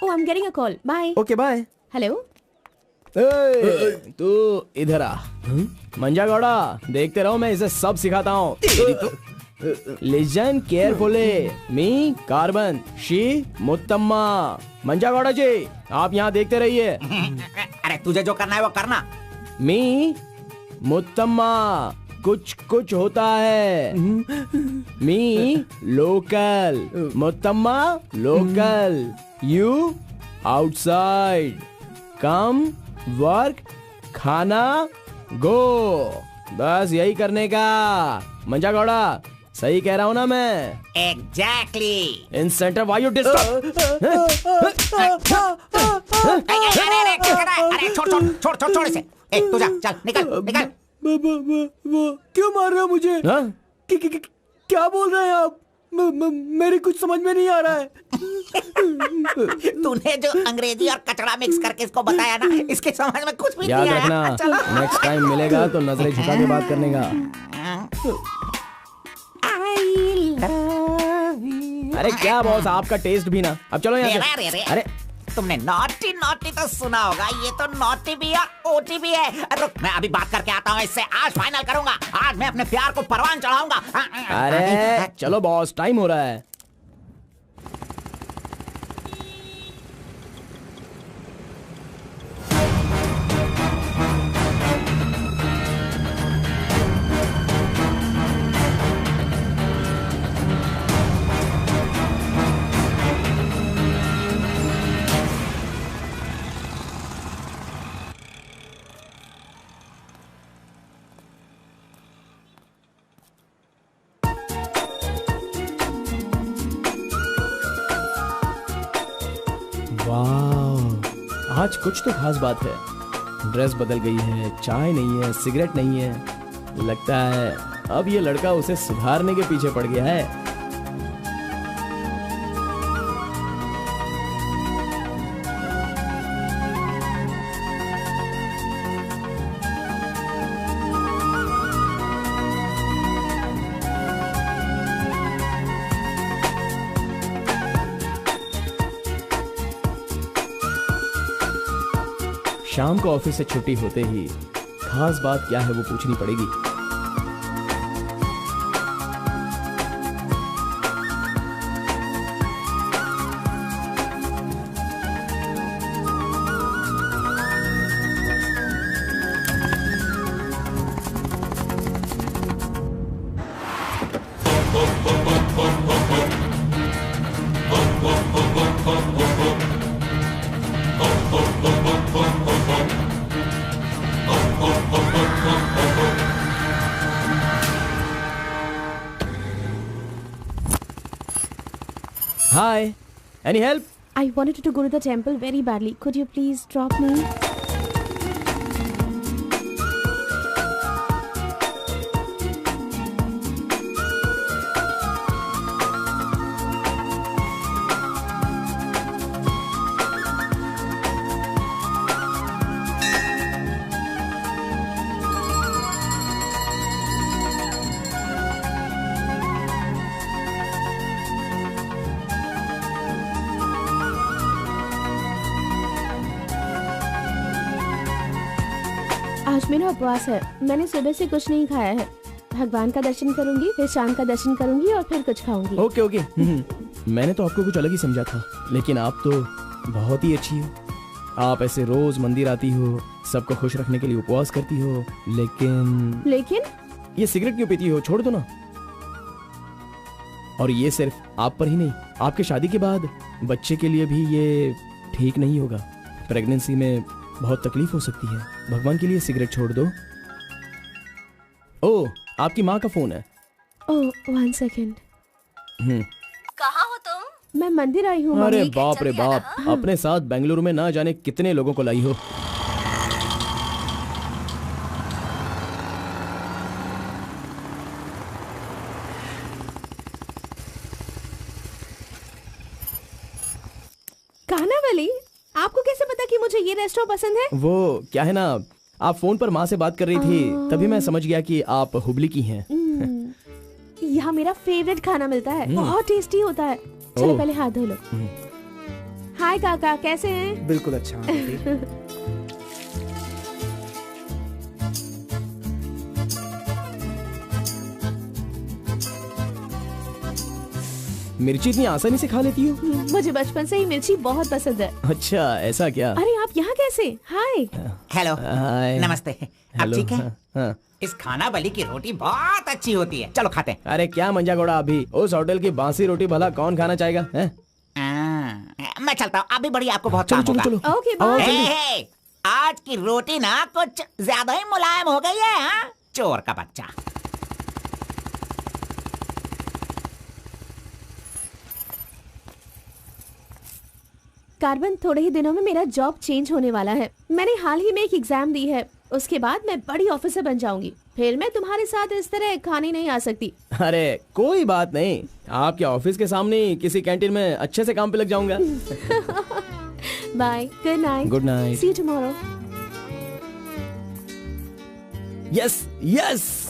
Oh, I'm getting a call. Bye. Okay, bye. Hello. तू इधर आ। मंजा गौड़ा, देखते रहो, मैं इसे सब सिखाता हूँ। Listen carefully. Me carbon, she Muthamma. Manja Gowda ji, आप यहाँ देखते रहिए। अरे तुझे जो करना है वो करना। मी मुत्तम्मा, कुछ होता है। Me local, Muthamma local, you outside. Come, work, khana, go. बस यही करने का। मंजा गौड़ा, सही कह रहा हूँ ना मैं? Exactly. In centre why you disturb. अरे छोड़ इसे। तू जा, चल निकल। क्यों मार रहे हो मुझे? क्या बोल रहे हैं आप? मेरी कुछ समझ में नहीं आ रहा है। तूने जो अंग्रेजी और कचड़ा मिक्स करके इसको बताया ना, इसके समझ में कुछ भी याद नहीं आया। रखना, नेक्स्ट टाइम मिलेगा तो नजरें झुका के बात करने का। अरे क्या बॉस, आपका टेस्ट भी ना। अब चलो यहाँ से। अरे तुमने नॉटी तो सुना होगा, ये तो नॉटी भी है, ओटी भी है। रुक, मैं अभी बात करके आता हूँ इससे। आज फाइनल करूंगा। आज मैं अपने प्यार को परवान चढ़ाऊंगा। अरे चलो बॉस, टाइम हो रहा है। वाह, आज कुछ तो खास बात है। ड्रेस बदल गई है, चाय नहीं है, सिगरेट नहीं है। लगता है अब ये लड़का उसे सुधारने के पीछे पड़ गया है। शाम को ऑफिस से छुट्टी होते ही खास बात क्या है वो पूछनी पड़ेगी। Hi, any help? I wanted to go to the temple very badly. Could you please drop me? आज मेरा उपवास है। मैंने सुबह से कुछ नहीं खाया है। भगवान का दर्शन करूंगी, फिर शाम का दर्शन करूंगी और फिर कुछ खाऊंगी। ओके। मैंने तो आपको कुछ अलग ही समझा था, लेकिन आप तो बहुत ही अच्छी हो। आप ऐसे रोज मंदिर आती हो, सबको खुश रखने के लिए उपवास करती हो, लेकिन ये सिगरेट क्यों पीती हो? छोड़ दो ना। और ये सिर्फ आप पर ही नहीं, आपके शादी के बाद बच्चे के लिए भी ये ठीक नहीं होगा। प्रेगनेंसी में बहुत तकलीफ हो सकती है। भगवान के लिए सिगरेट छोड़ दो। ओह, आपकी माँ का फोन है। ओह, 1 सेकेंड। कहाँ हो तुम? मैं मंदिर आई हूँ। अरे बाप रे बाप, अपने साथ बेंगलुरु में ना जाने कितने लोगों को लाई हो। कानावली, आपको कैसे पता कि मुझे ये रेस्टोरेंट पसंद है? वो क्या है ना, आप फोन पर माँ से बात कर रही थी, तभी मैं समझ गया कि आप हुबली की हैं। यहाँ मेरा फेवरेट खाना मिलता है, बहुत टेस्टी होता है। चलो पहले हाथ धो लो। हाय काका, कैसे हैं? बिल्कुल अच्छा। मिर्ची इतनी आसानी से खा लेती हो? मुझे बचपन से ही मिर्ची बहुत पसंद है। अच्छा, ऐसा क्या? अरे आप यहाँ कैसे? हाय। हेलो, हाय। नमस्ते। आप ठीक है? हाँ। इस खानावली की रोटी बहुत अच्छी होती है, चलो खाते हैं। अरे क्या मंजा घोड़ा, अभी उस होटल की बासी रोटी भला कौन खाना चाहेगा? हैं? मैं चलता हूँ, अभी बड़ी आपको बहुत चलो काम चलो होगा। चलो। Okay bye. हे, आज की रोटी ना कुछ ज्यादा ही मुलायम हो गई है। हाँ? चोर का बच्चा। कार्बन, थोड़े ही दिनों में मेरा जॉब चेंज होने वाला है। मैंने हाल ही में एक एग्जाम दी है, उसके बाद मैं बड़ी ऑफिसर बन जाऊंगी। फिर मैं तुम्हारे साथ इस तरह खाने नहीं आ सकती। अरे कोई बात नहीं, आपके ऑफिस के सामने किसी कैंटीन में अच्छे से काम पे लग जाऊंगा। Bye, good night. Good night. See you tomorrow. Yes yes.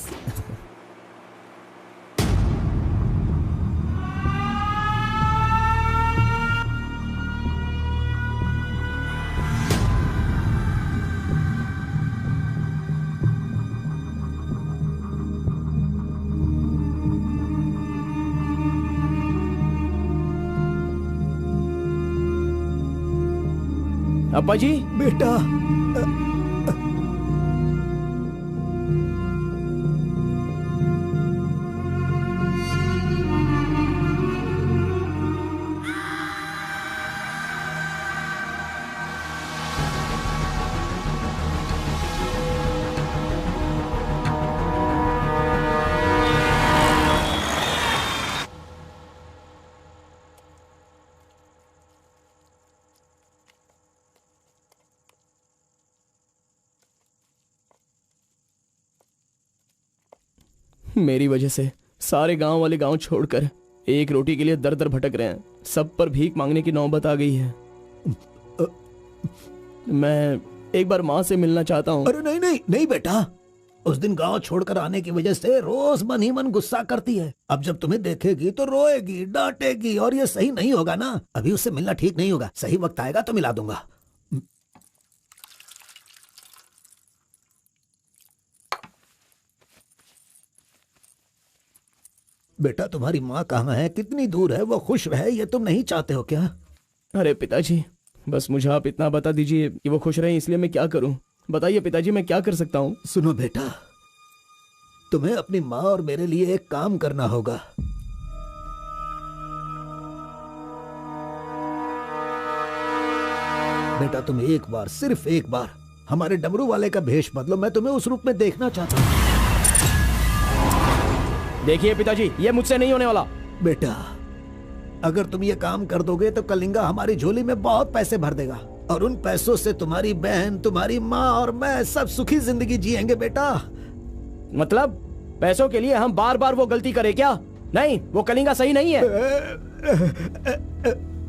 अब्बा जी। बेटा, मेरी वजह से सारे गांव वाले गांव छोड़कर एक रोटी के लिए दर दर भटक रहे हैं। सब पर भीख मांगने की नौबत आ गई है। मैं एक बार माँ से मिलना चाहता हूँ। अरे नहीं नहीं नहीं बेटा, उस दिन गांव छोड़कर आने की वजह से रोज मन ही मन गुस्सा करती है। अब जब तुम्हें देखेगी तो रोएगी, डांटेगी, और ये सही नहीं होगा ना। अभी उससे मिलना ठीक नहीं होगा। सही वक्त आएगा तो मिला दूंगा। बेटा, तुम्हारी माँ कहाँ है? कितनी दूर है? वो खुश रहे, ये तुम नहीं चाहते हो क्या? अरे पिताजी, बस मुझे आप इतना बता दीजिए कि वो खुश रहे, इसलिए मैं क्या करूं? बताइए पिताजी, मैं क्या कर सकता हूं? सुनो बेटा, तुम्हें अपनी माँ और मेरे लिए एक काम करना होगा। बेटा, तुम एक बार, सिर्फ एक बार हमारे डमरू वाले का भेष बदलो। मैं तुम्हें उस रूप में देखना चाहता हूँ। देखिए पिताजी, ये मुझसे नहीं होने वाला। बेटा, अगर तुम ये काम कर दोगे तो कलिंगा हमारी झोली में बहुत पैसे भर देगा, और उन पैसों से तुम्हारी बहन, तुम्हारी माँ और मैं सब सुखी जिंदगी जिएंगे। बेटा, मतलब पैसों के लिए हम बार बार वो गलती करें क्या? नहीं, वो कलिंगा सही नहीं है।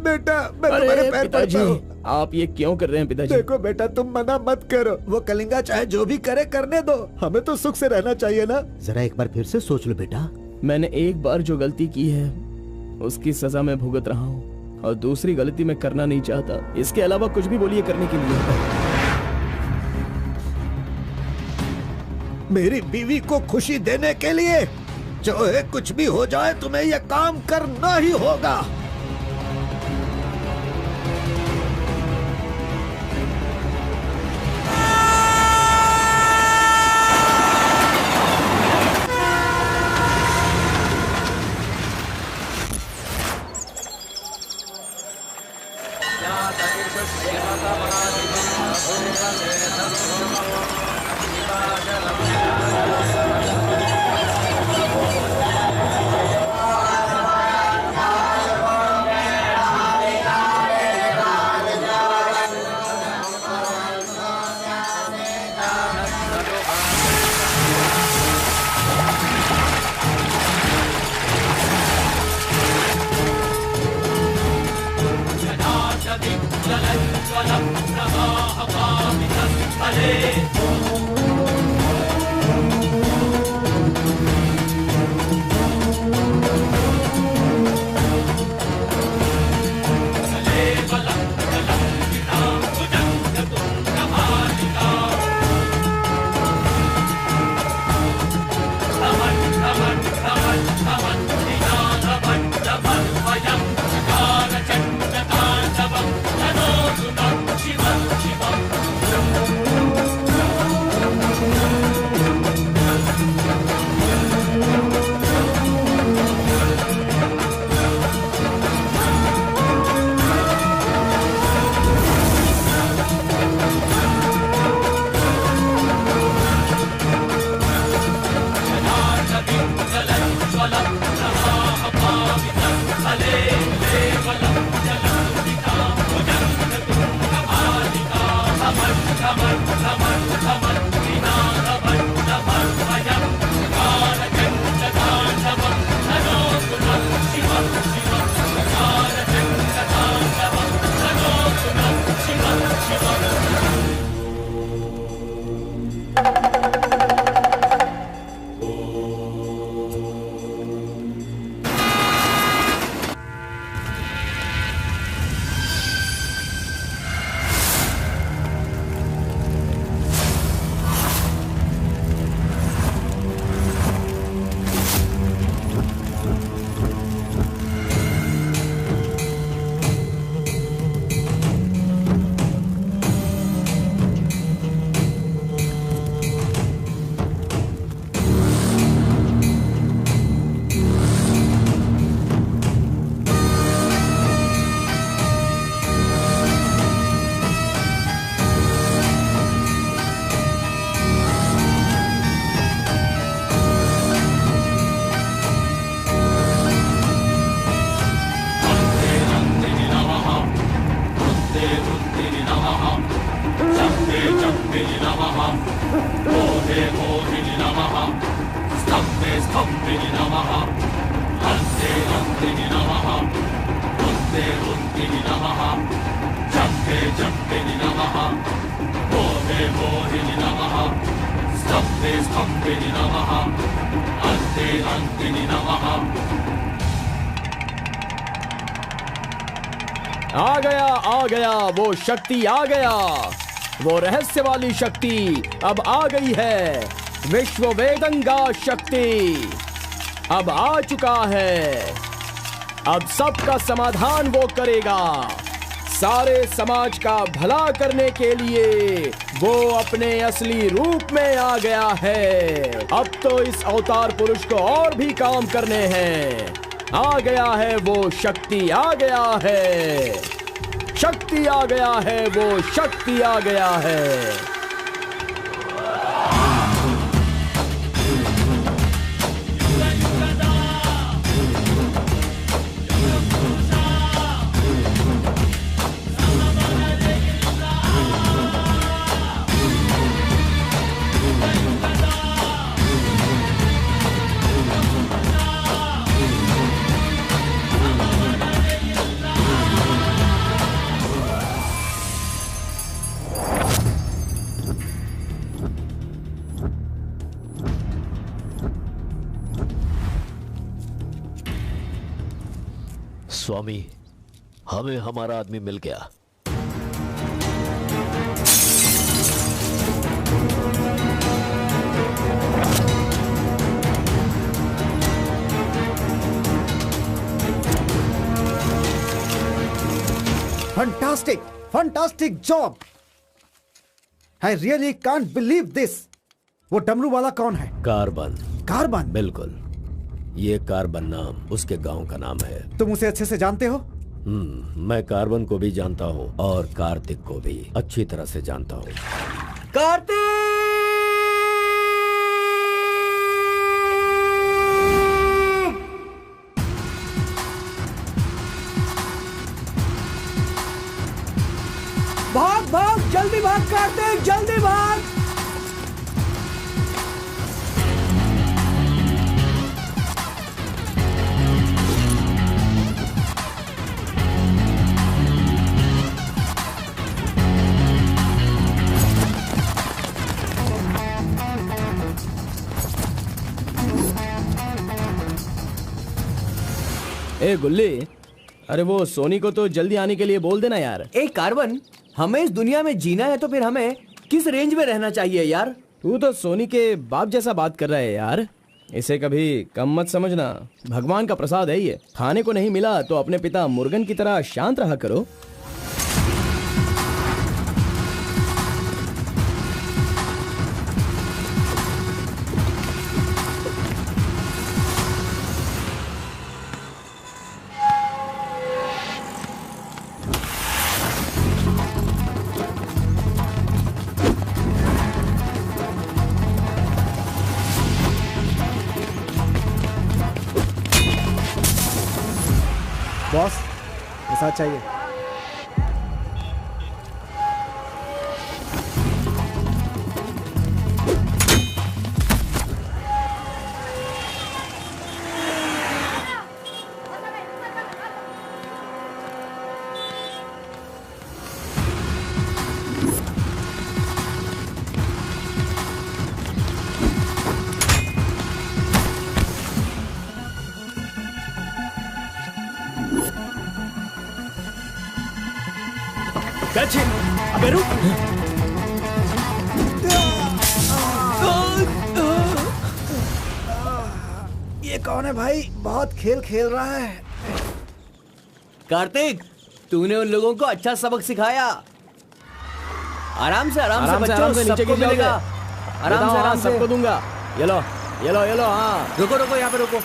बेटा, मैं तुम्हारे पैर पड़ता हूं। आप ये क्यों कर रहे हैं पिताजी? देखो बेटा, तुम मना मत करो। वो कलिंगा चाहे जो भी करे करने दो, हमें तो सुख से रहना चाहिए ना। जरा एक बार फिर से सोच लो बेटा। मैंने एक बार जो गलती की है उसकी सजा मैं भुगत रहा हूँ, और दूसरी गलती मैं करना नहीं चाहता। इसके अलावा कुछ भी बोलिए करने के लिए। मेरी बीवी को खुशी देने के लिए चाहे कुछ भी हो जाए, तुम्हें यह काम करना ही होगा। आ गया वो शक्ति, आ गया वो रहस्य वाली शक्ति अब आ गई है। विश्व वेदंगा शक्ति अब आ चुका है। अब सबका समाधान वो करेगा। सारे समाज का भला करने के लिए वो अपने असली रूप में आ गया है। अब तो इस अवतार पुरुष को और भी काम करने हैं। आ गया है वो शक्ति, आ गया है शक्ति, आ गया है वो शक्ति, आ गया है। स्वामी, हमें हमारा आदमी मिल गया। Fantastic, fantastic job. I really can't believe this. वो डमरू वाला कौन है? कार्बन। कार्बन? बिल्कुल, ये कार्बन नाम उसके गांव का नाम है। तुम उसे अच्छे से जानते हो? मैं कार्बन को भी जानता हूँ और कार्तिक को भी अच्छी तरह से जानता हूँ। कार्तिक! भाग भाग, जल्दी भाग कार्तिक, जल्दी भाग। ए गुल्ली, अरे वो सोनी को तो जल्दी आने के लिए बोल देना यार। एक कार्बन, हमें इस दुनिया में जीना है तो फिर हमें किस रेंज में रहना चाहिए यार? तू तो सोनी के बाप जैसा बात कर रहा है यार। इसे कभी कम मत समझना, भगवान का प्रसाद है ये। खाने को नहीं मिला तो अपने पिता मुर्गन की तरह शांत रहा करो। बॉस, ऐसा चाहिए। अबे रुक। ये कौन है भाई? बहुत खेल खेल रहा है। कार्तिक, तूने उन लोगों को अच्छा सबक सिखाया। आराम से बच्चों, सबको मिलेगा। आराम से सबको दूंगा। ये लो। हाँ, रुको यहाँ पे रुको।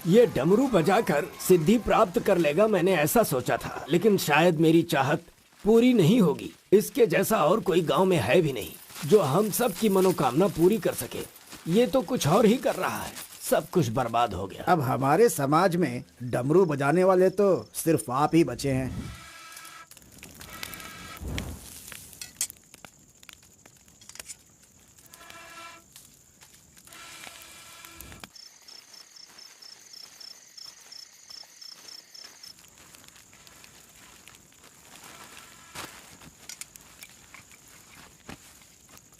ये डमरू बजाकर सिद्धि प्राप्त कर लेगा, मैंने ऐसा सोचा था, लेकिन शायद मेरी चाहत पूरी नहीं होगी। इसके जैसा और कोई गांव में है भी नहीं जो हम सब की मनोकामना पूरी कर सके। ये तो कुछ और ही कर रहा है, सब कुछ बर्बाद हो गया। अब हमारे समाज में डमरू बजाने वाले तो सिर्फ आप ही बचे हैं।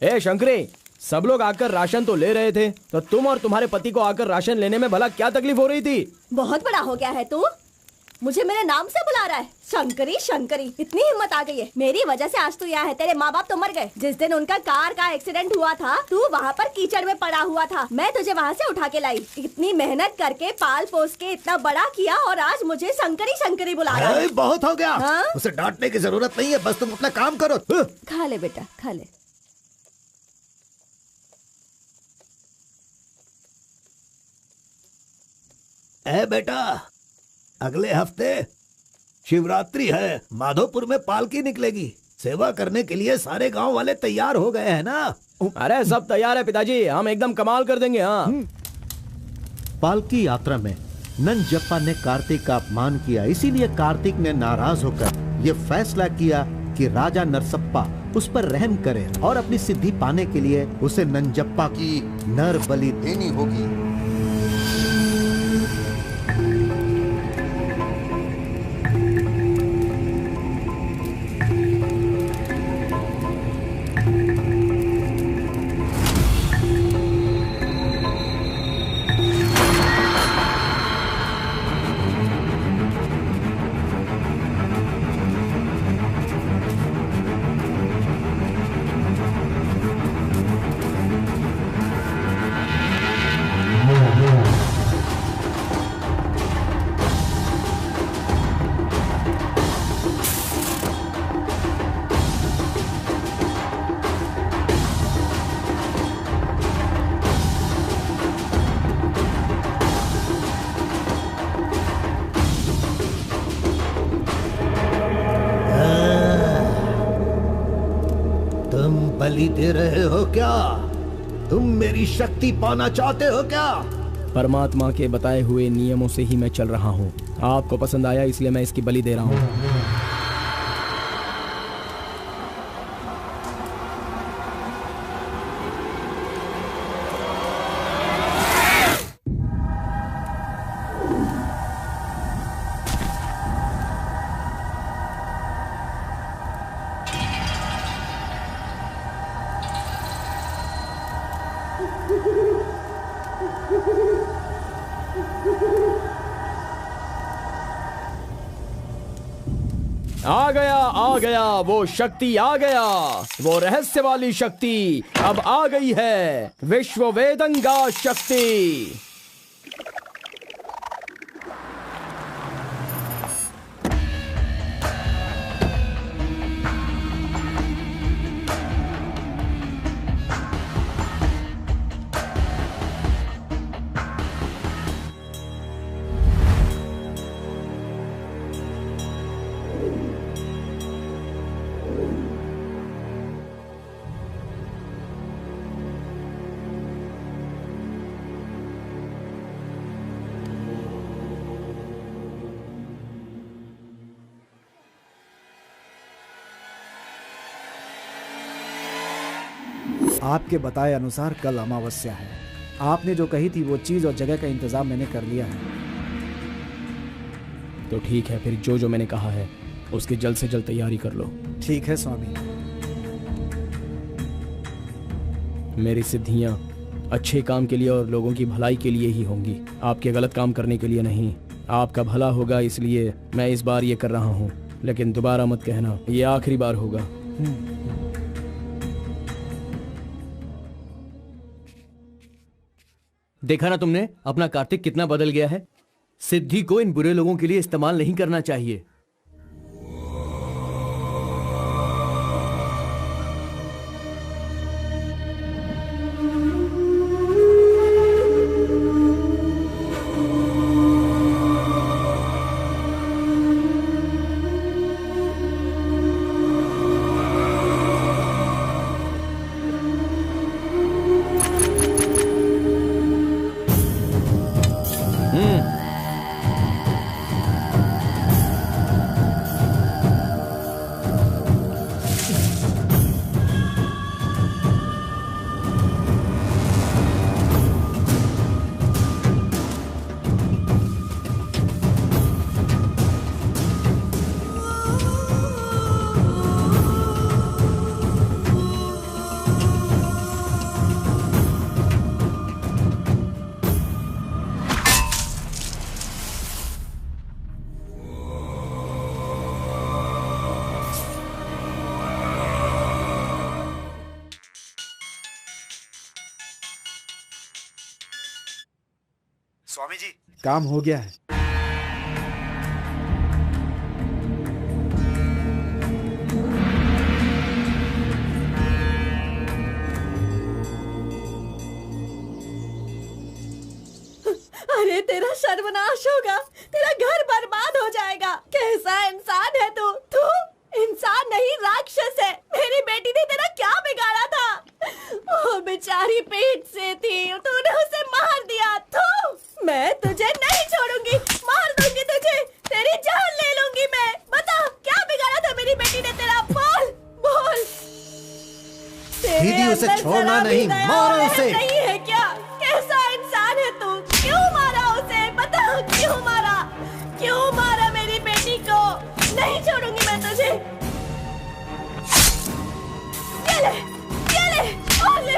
ए शंकरी, सब लोग आकर राशन तो ले रहे थे, तो तुम और तुम्हारे पति को आकर राशन लेने में भला क्या तकलीफ हो रही थी? बहुत बड़ा हो गया है तू, मुझे मेरे नाम से बुला रहा है। शंकरी शंकरी, इतनी हिम्मत आ गई है। मेरी वजह से आज तू यहाँ है। तेरे माँ बाप तो मर गए। जिस दिन उनका कार का एक्सीडेंट हुआ था, तू वहाँ पर कीचड़ में पड़ा हुआ था। मैं तुझे वहाँ से उठा के लाई। इतनी मेहनत करके पाल पोस के इतना बड़ा किया और आज मुझे शंकरी शंकरी बुला रहा है। बहुत हो गया। हाँ? उसे डांटने की जरूरत नहीं है, बस तुम अपना काम करो। खा ले बेटा, खा ले। ए बेटा, अगले हफ्ते शिवरात्रि है, माधोपुर में पालकी निकलेगी। सेवा करने के लिए सारे गांव वाले तैयार हो गए हैं ना? अरे सब तैयार है पिताजी, हम एकदम कमाल कर देंगे। हाँ। पालकी यात्रा में नंजप्पा ने कार्तिक का अपमान किया, इसीलिए कार्तिक ने नाराज होकर यह फैसला किया कि राजा नरसप्पा उस पर रहम करे और अपनी सिद्धि पाने के लिए उसे नंजप्पा की नर बलि देनी होगी। बलि दे रहे हो क्या? तुम मेरी शक्ति पाना चाहते हो क्या? परमात्मा के बताए हुए नियमों से ही मैं चल रहा हूँ। आपको पसंद आया इसलिए मैं इसकी बलि दे रहा हूँ। आ गया वो शक्ति आ गया, वो रहस्य वाली शक्ति अब आ गई है, विश्व वेदंगा शक्ति। आपके बताए अनुसार कल अमावस्या है। आपने जो कही थी वो चीज और जगह का इंतजाम मैंने कर लिया है। तो ठीक है, फिर जो मैंने कहा है उसकी जल्द से जल्द तैयारी कर लो। ठीक है स्वामी। मेरी सिद्धियां अच्छे काम के लिए और लोगों की भलाई के लिए ही होंगी, आपके गलत काम करने के लिए नहीं। आपका भला होगा इसलिए मैं इस बार ये कर रहा हूँ, लेकिन दोबारा मत कहना, ये आखिरी बार होगा। देखा ना तुमने अपना कार्तिक कितना बदल गया है। सिद्धि को इन बुरे लोगों के लिए इस्तेमाल नहीं करना चाहिए। स्वामी जी, काम हो गया है। अरे तेरा सर्वनाश होगा, तेरा घर बर्बाद हो जाएगा। कैसा इंसान है तू? तू इंसान नहीं, राक्षस है। मेरी बेटी ने तेरा क्या बिगाड़ा था? वो बेचारी पेट से थी, तूने उसे मार दिया। तू, मैं तुझे नहीं छोड़ूंगी, मार दूंगी तुझे, तेरी जान ले लूंगी मैं। बता क्या बिगाड़ा था मेरी बेटी ने तेरा? बोल बोल। दीदी उसे छोड़ना नहीं, मारो उसे। नहीं है क्या? कैसा इंसान है तू? क्यों मारा उसे? बता क्यों मारा? क्यों मारा मेरी बेटी को? नहीं छोड़ूंगी मैं तुझे। ये ले, ये ले, और ले।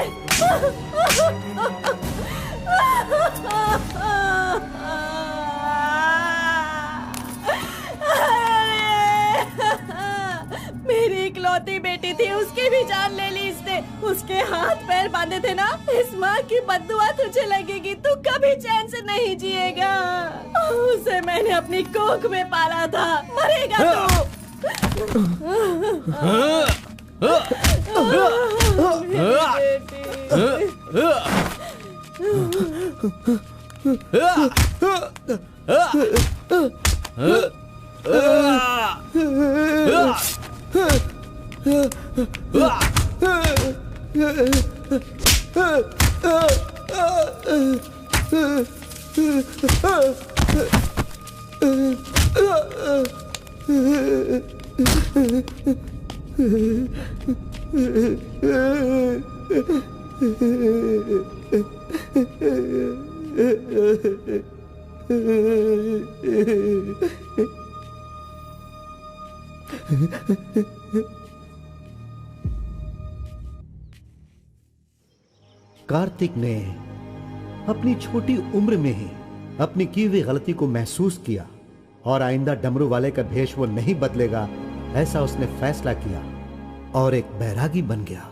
मेरी इकलौती बेटी थी, उसकी भी जान ले ली इसने। उसके हाथ पैर बांधे थे ना, इस माँ की बद्दुआ तुझे लगेगी, तू कभी चैन से नहीं जिएगा। उसे मैंने अपनी कोख में पाला था, मरेगा तू। कार्तिक ने अपनी छोटी उम्र में ही अपनी की हुई गलती को महसूस किया और आइंदा डमरू वाले का भेष वो नहीं बदलेगा, ऐसा उसने फैसला किया और एक बैरागी बन गया।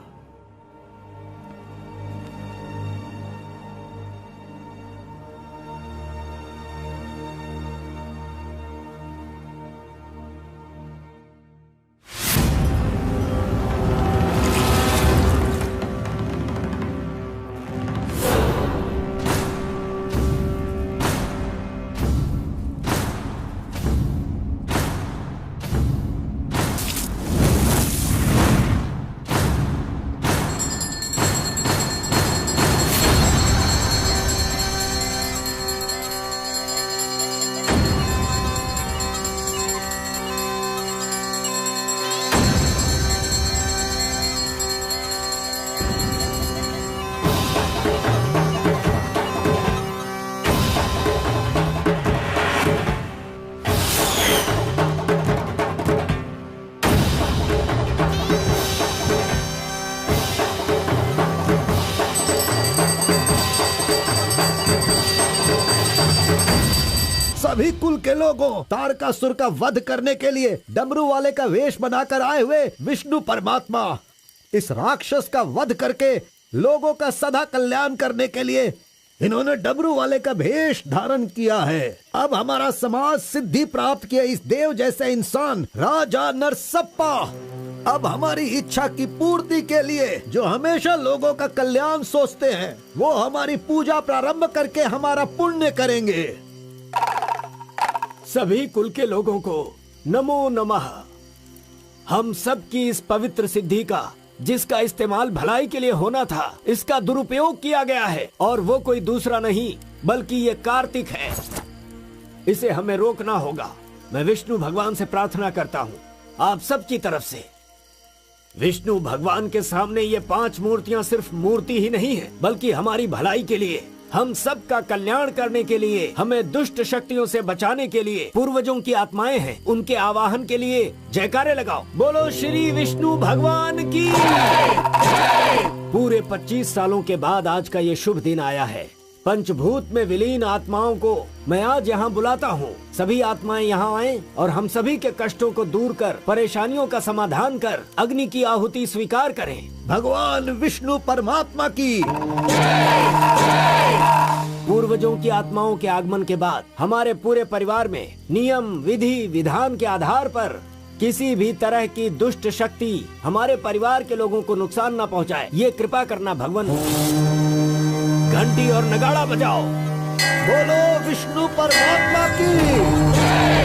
सभी कुल के लोगों, तारकासुर का वध करने के लिए डमरू वाले का वेश बनाकर आए हुए विष्णु परमात्मा इस राक्षस का वध करके लोगों का सदा कल्याण करने के लिए इन्होंने डमरू वाले का भेष धारण किया है। अब हमारा समाज सिद्धि प्राप्त किया इस देव जैसे इंसान राजा नरसप्पा अब हमारी इच्छा की पूर्ति के लिए जो हमेशा लोगों का कल्याण सोचते हैं वो हमारी पूजा प्रारंभ करके हमारा पुण्य करेंगे। सभी कुल के लोगों को नमो नमः। हम सब की इस पवित्र सिद्धि का जिसका इस्तेमाल भलाई के लिए होना था इसका दुरुपयोग किया गया है और वो कोई दूसरा नहीं बल्कि ये कार्तिक है। इसे हमें रोकना होगा। मैं विष्णु भगवान से प्रार्थना करता हूँ आप सब की तरफ से। विष्णु भगवान के सामने ये 5 मूर्तियाँ सिर्फ मूर्ति ही नहीं है बल्कि हमारी भलाई के लिए, हम सब का कल्याण करने के लिए, हमें दुष्ट शक्तियों से बचाने के लिए, पूर्वजों की आत्माएं हैं उनके आवाहन के लिए जयकारे लगाओ। बोलो श्री विष्णु भगवान की। पूरे 25 सालों के बाद आज का ये शुभ दिन आया है। पंचभूत में विलीन आत्माओं को मैं आज यहाँ बुलाता हूँ। सभी आत्माएं यहाँ आएं और हम सभी के कष्टों को दूर कर, परेशानियों का समाधान कर, अग्नि की आहुति स्वीकार करें। भगवान विष्णु परमात्मा की। पूर्वजों की आत्माओं के आगमन के बाद हमारे पूरे परिवार में नियम, विधि, विधान के आधार पर किसी भी तरह की दुष्ट शक्ति हमारे परिवार के लोगों को नुकसान न पहुंचाए, ये कृपा करना भगवान। घंटी और नगाड़ा बजाओ। बोलो विष्णु परमात्मा की।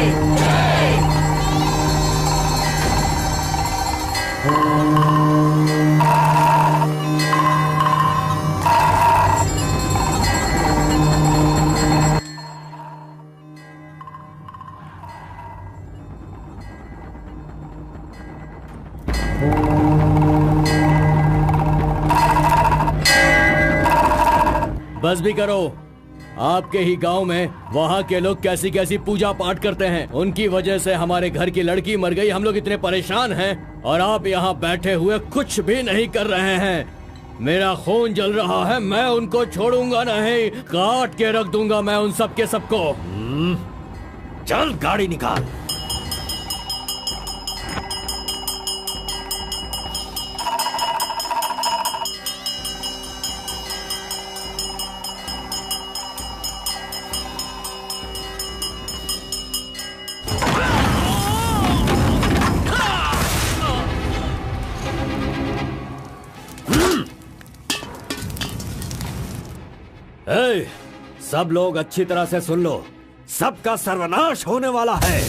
बस भी करो। आपके ही गांव में वहाँ के लोग कैसी कैसी पूजा पाठ करते हैं। उनकी वजह से हमारे घर की लड़की मर गई। हम लोग इतने परेशान हैं और आप यहाँ बैठे हुए कुछ भी नहीं कर रहे हैं। मेरा खून जल रहा है, मैं उनको छोड़ूंगा नहीं, काट के रख दूंगा मैं उन सब के सबको। चल गाड़ी निकाल। सब लोग अच्छी तरह से सुन लो, सबका सर्वनाश होने वाला है।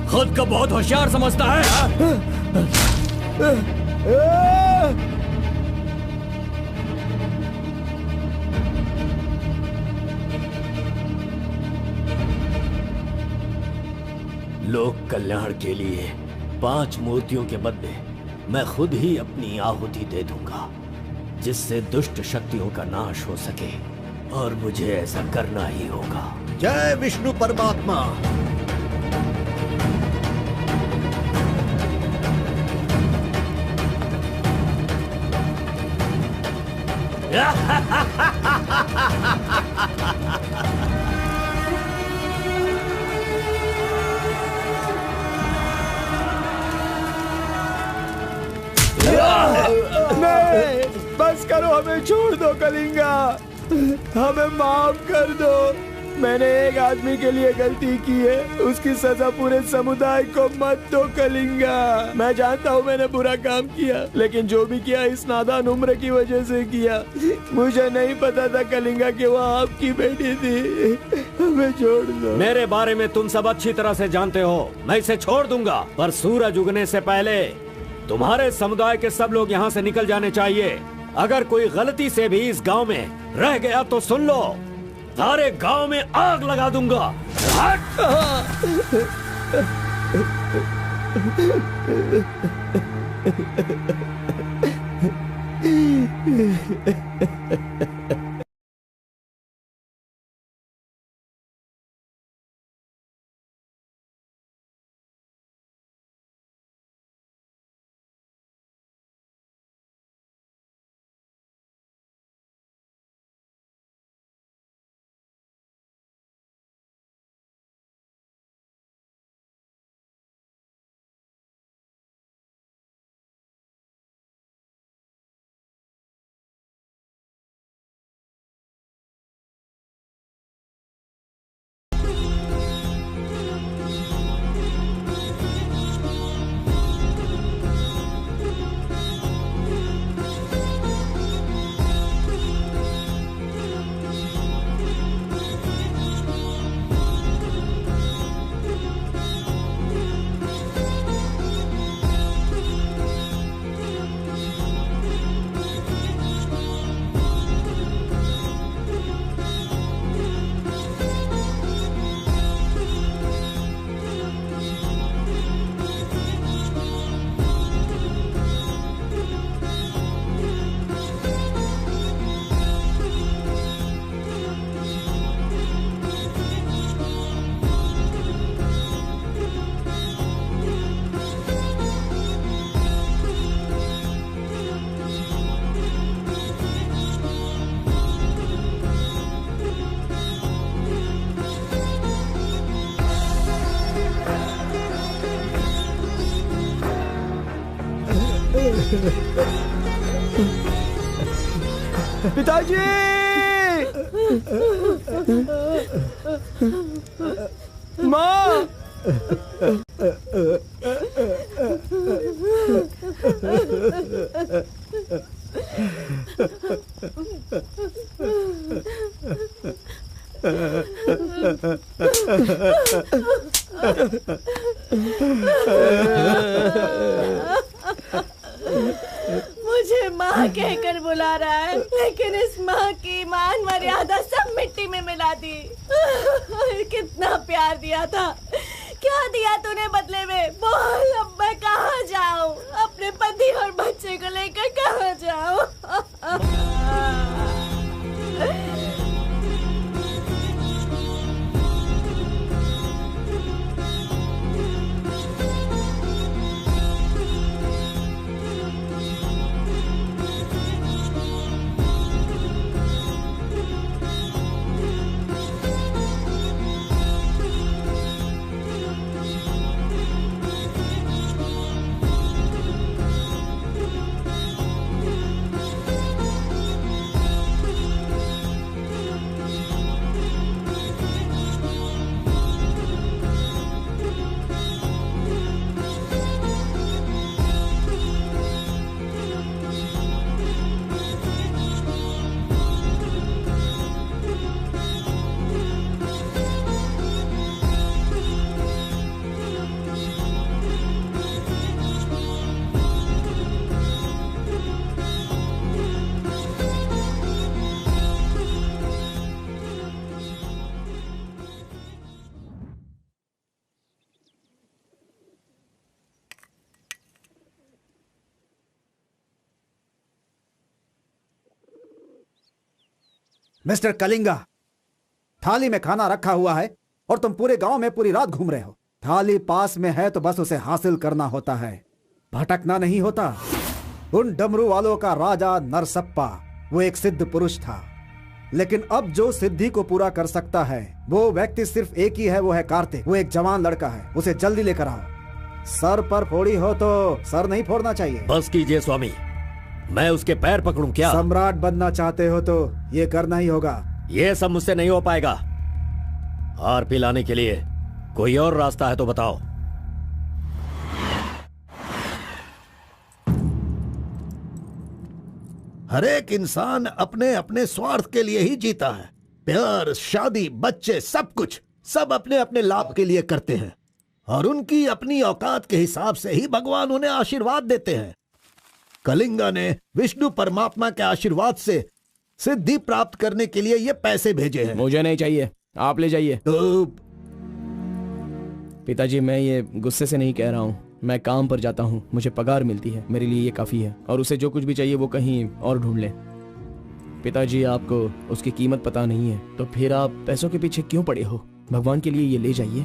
खुद को बहुत होशियार समझता है। लोक कल्याण के लिए 5 मूर्तियों के बदले मैं खुद ही अपनी आहुति दे दूंगा, जिससे दुष्ट शक्तियों का नाश हो सके, और मुझे ऐसा करना ही होगा। जय विष्णु परमात्मा। नहीं, बस करो, हमें छोड़ दो कलिंगा, हमें माफ कर दो। मैंने एक आदमी के लिए गलती की है, उसकी सजा पूरे समुदाय को मत दो कलिंगा। मैं जानता हूँ मैंने बुरा काम किया, लेकिन जो भी किया इस नादान उम्र की वजह से किया। मुझे नहीं पता था कलिंगा कि वो आपकी बेटी थी। हमें छोड़ दो। मेरे बारे में तुम सब अच्छी तरह से जानते हो, मैं इसे छोड़ दूंगा, पर सूरज उगने से पहले तुम्हारे समुदाय के सब लोग यहाँ से निकल जाने चाहिए। अगर कोई गलती से भी इस गांव में रह गया तो सुन लो, सारे गांव में आग लगा दूंगा। पिताजी! माँ! मुझे माँ कहकर बुला रहा है, लेकिन इस माँ की मान मर्यादा सब मिट्टी में मिला दी। कितना प्यार दिया था, क्या दिया तूने बदले में? बोल, अब मैं कहाँ जाऊँ? अपने पति और बच्चे को लेकर कहाँ जाऊँ? मिस्टर कलिंगा, थाली में खाना रखा हुआ है और तुम पूरे गांव में पूरी रात घूम रहे हो। थाली पास में है तो बस उसे हासिल करना होता है, भटकना नहीं होता। उन डमरू वालों का राजा नरसप्पा वो एक सिद्ध पुरुष था, लेकिन अब जो सिद्धि को पूरा कर सकता है वो व्यक्ति सिर्फ एक ही है, वो है कार्तिक। वो एक जवान लड़का है, उसे जल्दी लेकर आओ। सर पर फोड़ी हो तो सर नहीं फोड़ना चाहिए। बस कीजिए स्वामी, मैं उसके पैर पकड़ूं क्या? सम्राट बनना चाहते हो तो ये करना ही होगा। ये सब मुझसे नहीं हो पाएगा। हार पिलाने के लिए कोई और रास्ता है तो बताओ। हर एक इंसान अपने अपने स्वार्थ के लिए ही जीता है। प्यार, शादी, बच्चे, सब कुछ सब अपने अपने लाभ के लिए करते हैं और उनकी अपनी औकात के हिसाब से ही भगवान उन्हें आशीर्वाद देते हैं। कलिंगा ने विष्णु परमात्मा के आशीर्वाद से सिद्धि प्राप्त करने के लिए ये पैसे भेजे हैं। मुझे नहीं चाहिए, आप ले जाइए। तो पिताजी, मैं ये गुस्से से नहीं कह रहा हूँ। मैं काम पर जाता हूँ, मुझे पगार मिलती है, मेरे लिए ये काफी है। और उसे जो कुछ भी चाहिए वो कहीं और ढूंढ ले। पिताजी, आपको उसकी कीमत पता नहीं है तो फिर आप पैसों के पीछे क्यों पड़े हो? भगवान के लिए ये ले जाइए।